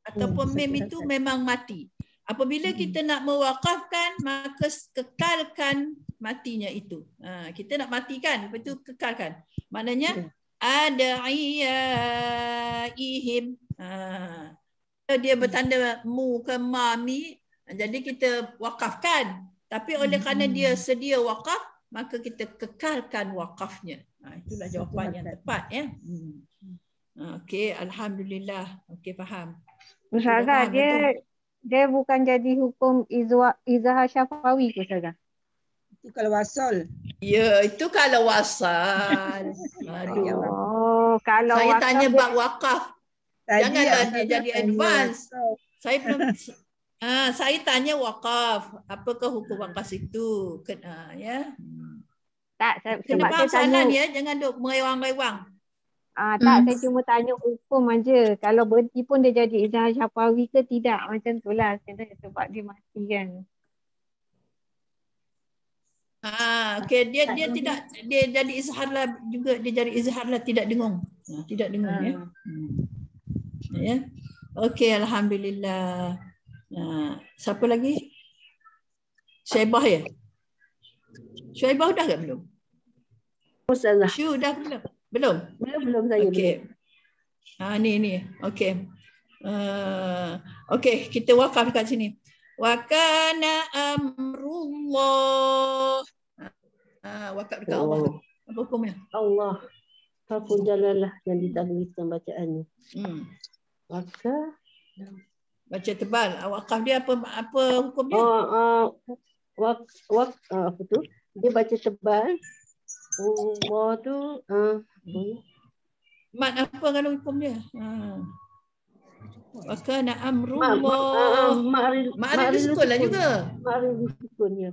Ataupun mim itu memang mati. Apabila kita nak mewakafkan, maka kekalkan matinya itu. Kita nak matikan, lepas tu kekalkan. Maknanya adiyaihim. Dia bertanda mu ke ma mi, jadi kita wakafkan. Tapi oleh kerana dia sedia wakaf, maka kita kekalkan wakafnya. Itulah jawapan yang tepat ya. Okey, alhamdulillah. Okey, faham. Ustazah, dia bukan jadi hukum izhar syafawi ke Ustazah? Itu kalau wasal. Ya, itu kalau wasal. Aduh. Oh, kalau saya wakaf tanya bab wakaf. Janganlah dia jadi advance. Saya belum saya tanya wakaf. Apakah hukum wakaf itu? Ya. Tak, kena sebab faham saya tanya. soalan ya, jangan duk merewang-rewang. Tak, saya cuma tanya hukum aja. Kalau berhenti pun dia jadi izhar syafawi ke tidak? Macam tu lah. Sebab dia mati kan. Okey, dia tidak, dia jadi izhar lah juga, dia jadi izhar lah tidak dengung. Tidak dengung ya. Ya. Okey, alhamdulillah. Siapa lagi? Syaibah ya? Syaibah dah ke belum? Ustazah. Syu dah ke belum? Belum? Belum saya. Okey. Ni. Okey. Okey, kita wakaf kat sini. Wa kana amrullah. Wakaf dekat Allah. Apa hukumnya? Allah. Harful jalalah yang ditahwilkan bacaannya. Maka baca tebal. Wakaf dia apa hukumnya? Apa tu? Dia baca tebal. Allah tu mat apa kalau hukum dia? Wa kana amrullah. Ma'arid disukun lah juga. Ma'arid disukun ya.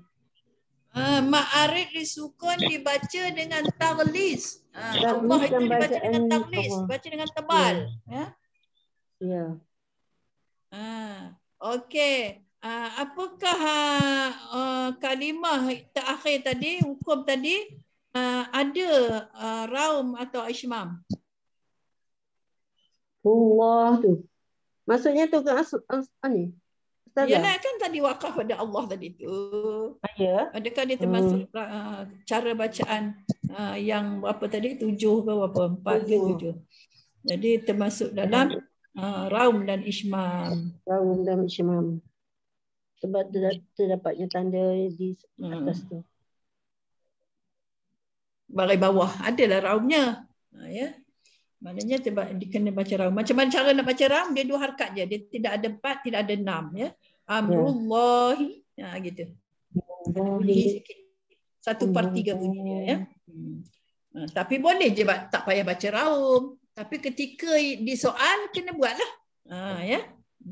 Ma'arid disukun dibaca dengan taghlis. Allah itu dibaca dengan taghlis, baca dengan tebal. Ya. Okey. Apakah kalimah terakhir tadi, hukum tadi ada raum atau ishmam? Allah tu. Maksudnya tu kan ni. Yalah kan tadi wakaf pada Allah tadi tu. Ya. Adakah dia termasuk cara bacaan yang berapa tadi? 7 ke berapa? 4 ke 7. Jadi termasuk dalam raum dan ishmam. Raum dan ishmam. Sebab terdapatnya tanda di atas tu. Barai bawah adalah raumnya. Ya. Maknanya kena baca raum. Macam mana cara nak baca raum? Dia 2 harakat je. Dia tidak ada 4, tidak ada 6 ya. Amrullahi. Gitu. Bunyi sikit. 1/3 bunyi dia ya. Tapi boleh je tak payah baca raum. Tapi ketika disoal kena buatlah. Ya.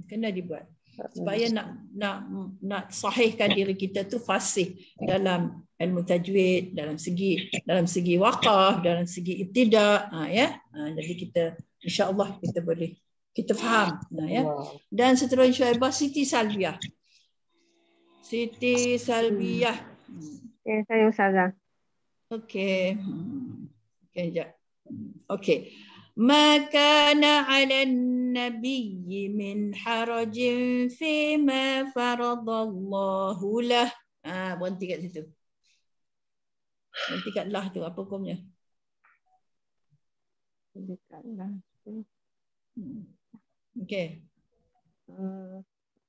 Kena dibuat. Supaya nak sahihkan diri kita tu fasih dalam ilmu tajwid, dalam segi wakaf, dalam segi ibtida, ya. Jadi kita insya-Allah kita faham, ya. Dan seterusnya Syaibah Siti Salbiah. Siti Salbiah. Saya Ustazah. Okey. Okey, jap. Okey. Ma kana 'alan nabiyyi min harajin fima faradallahu lah. Berhenti kat situ. Berhenti kat lah tu, apa hukumnya? Okey.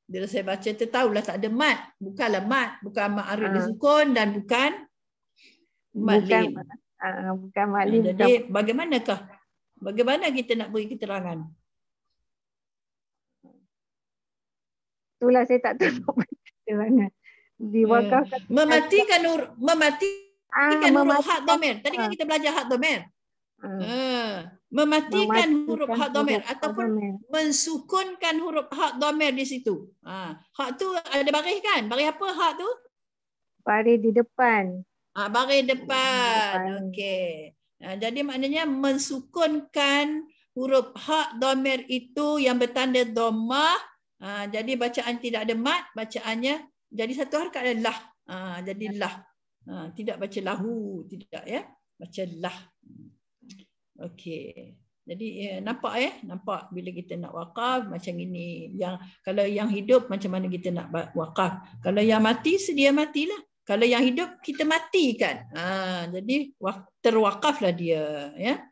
Bila saya baca tu tahulah tak ada mat. Bukanlah mat. Bukan ma'arid disukun dan bukan mat lin. Bukan mat lin. Jadi bagaimana kita nak beri keterangan? Itulah saya tak tahu keterangan. Diwakafkan. Mematikan huruf hak dhamir. Tadi kan kita belajar hak dhamir. Mematikan huruf hak dhamir ataupun mensukunkan huruf hak dhamir di situ. Hak tu ada baris kan? Baris apa hak tu? Baris di depan. Baris depan. Okey. Jadi maknanya mensukunkan huruf hak dhamir itu yang bertanda dhammah. Jadi bacaan tidak ada mat, bacaannya jadi satu harakat adalah lah. Jadi lah. Tidak baca lahu, tidak ya. Baca lah. Okey. Jadi nampak bila kita nak wakaf macam ini. Kalau yang hidup macam mana kita nak wakaf. Kalau yang mati sedia matilah. Kalau yang hidup kita matikan. Jadi terwakaflah dia ya.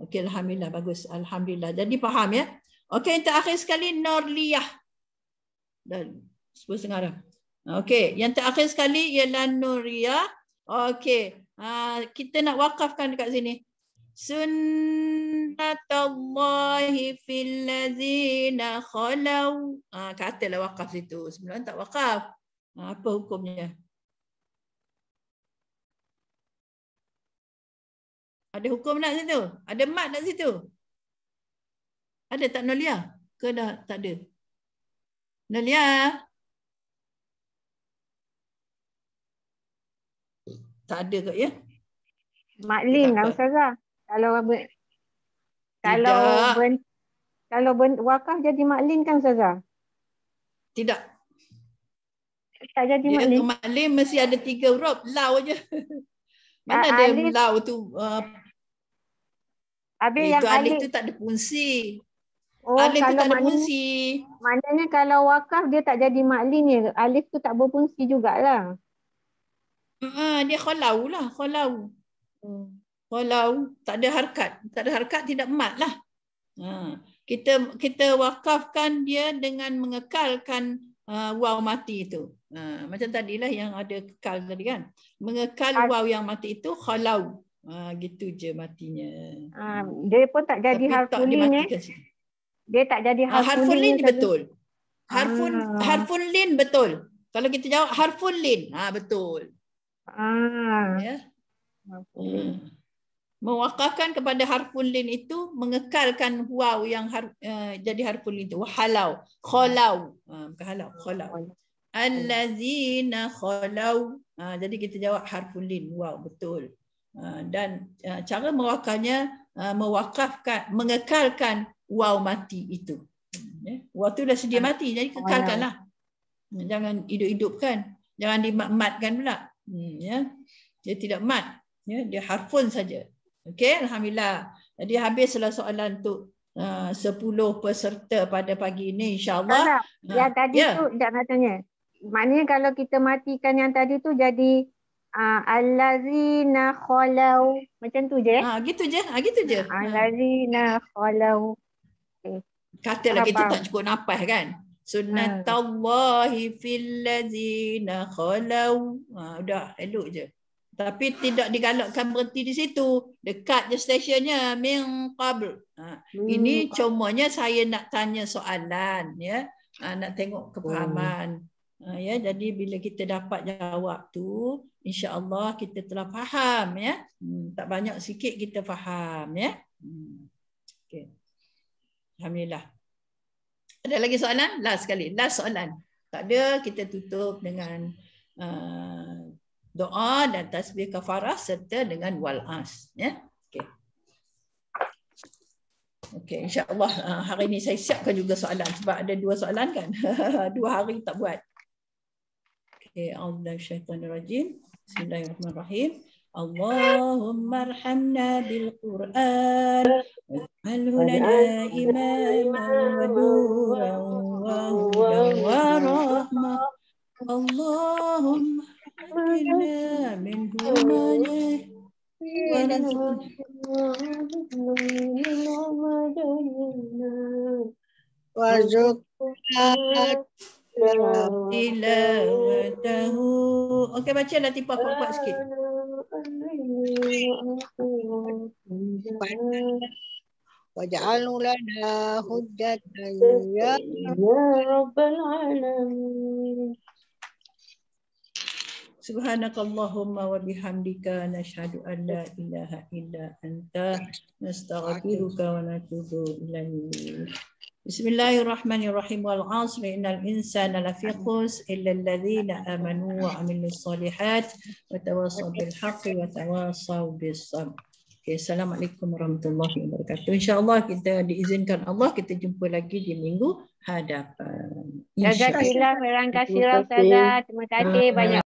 Okey, alhamdulillah, bagus. Alhamdulillah. Jadi faham ya? Okey, yang terakhir sekali Nurliyah. Dan 10.30 dah. Okey, yang terakhir sekali ialah Nuriyah. Okey, kita nak wakafkan dekat sini. Sunnatullahi fil ladzina khalau. Katalah wakaf situ. Sebenarnya tak wakaf. Apa hukumnya? Ada hukum nak situ? Ada mat nak situ? Ada tak Nurliyah? Ke dah tak ada? Nurliyah? Tak ada kot ya? Maklin lah Ustazah. Kalau wakaf jadi maklin kan Ustazah? Tidak. Tak jadi Dia maklin. maklin mesti ada 3 huruf. Lau je. Mana ada alif, lau tu? Habis Itu yang alif alif. tu tak ada fungsi. Oh, Alif tu kalau tak ada maknanya, fungsi. maknanya kalau wakaf dia tak jadi maklin ya. Alif tu tak berfungsi jugalah. Dia khalau lah. Khalau. Khalau. Tak ada harkat. Tak ada harkat tidak mat lah. Kita wakafkan dia dengan mengekalkan waw mati itu. Macam tadilah yang ada kekal tadi kan. Mengekal waw yang mati itu khalau. Gitu je matinya. Dia pun tak jadi harfun lin Dia tak jadi harfun lin betul. Harfun Harfun lin betul. Kalau kita jawab harfun lin, betul. Ya. Mewakafkan kepada harfun lin itu mengekalkan waw yang jadi harfun lin itu. Wahalau, khalau. Bukan halau, khalau. Allazina khalau. Jadi kita jawab harfun lin. Waw, betul. Dan cara mewakafnya mengekalkan waw mati itu. Waw tu dah sedia mati, jadi kekalkanlah. Jangan hidup-hidupkan, jangan dimatkan pula. Ya. Dia tidak mat, ya, dia harfun saja. Okey, alhamdulillah. Jadi habislah soalan untuk 10 peserta pada pagi ini, insya-Allah. Yang tadi tu nak tanya. Maknanya kalau kita matikan yang tadi tu jadi allazina khalau, macam tu je. Gitu je. Gitu je. Allazina khalau. Katalah kita tak cukup nafas kan. Sunnatullahi fil ladzina khalau. Udah, elok je. Tapi tidak digalakkan berhenti di situ. Dekat je stationnya min qabl. Ini cumanya saya nak tanya soalan ya. Nak tengok kefahaman. Ya, jadi bila kita dapat jawab tu, insya-Allah kita telah faham ya. Tak banyak sikit kita faham ya. Okey. Alhamdulillah. Ada lagi soalan? Last sekali. Last soalan. Tak ada, kita tutup dengan doa dan tasbih kafarah serta dengan wal-as. Ya? Okey. Okey, insya-Allah hari ini saya siapkan juga soalan sebab ada 2 soalan kan. 2 hari tak buat. Okey, a'udzubillahi minasyaitonirrajim. Bismillahirrahmanirrahim. Allahumma arhamna bil Qur'an waj'alhu lana imaman wa nuran wa hudan wa rahmah. Allahumma hakimna minhu ma tilawatahu. Okey, baca Latifah kuat sikit. Waj'alhu lana hujjatan ya rabbal alamin. Subhanakallahumma wa bihamdika nashhadu an la ilaha illa anta nastaghfiruka wa natubu ilaik. Bismillahirrahmanirrahim. Wal 'asri innal insana lafi khusr illa alladhina amanu wa 'amilus solihat wa tawassaw bil haqqi wa tawassaw bis sabr. Okay, assalamualaikum warahmatullahi wabarakatuh. InsyaAllah kita diizinkan Allah kita jumpa lagi di minggu hadapan. Jazakallah khairan katsiran Ustazah. Terima kasih banyak.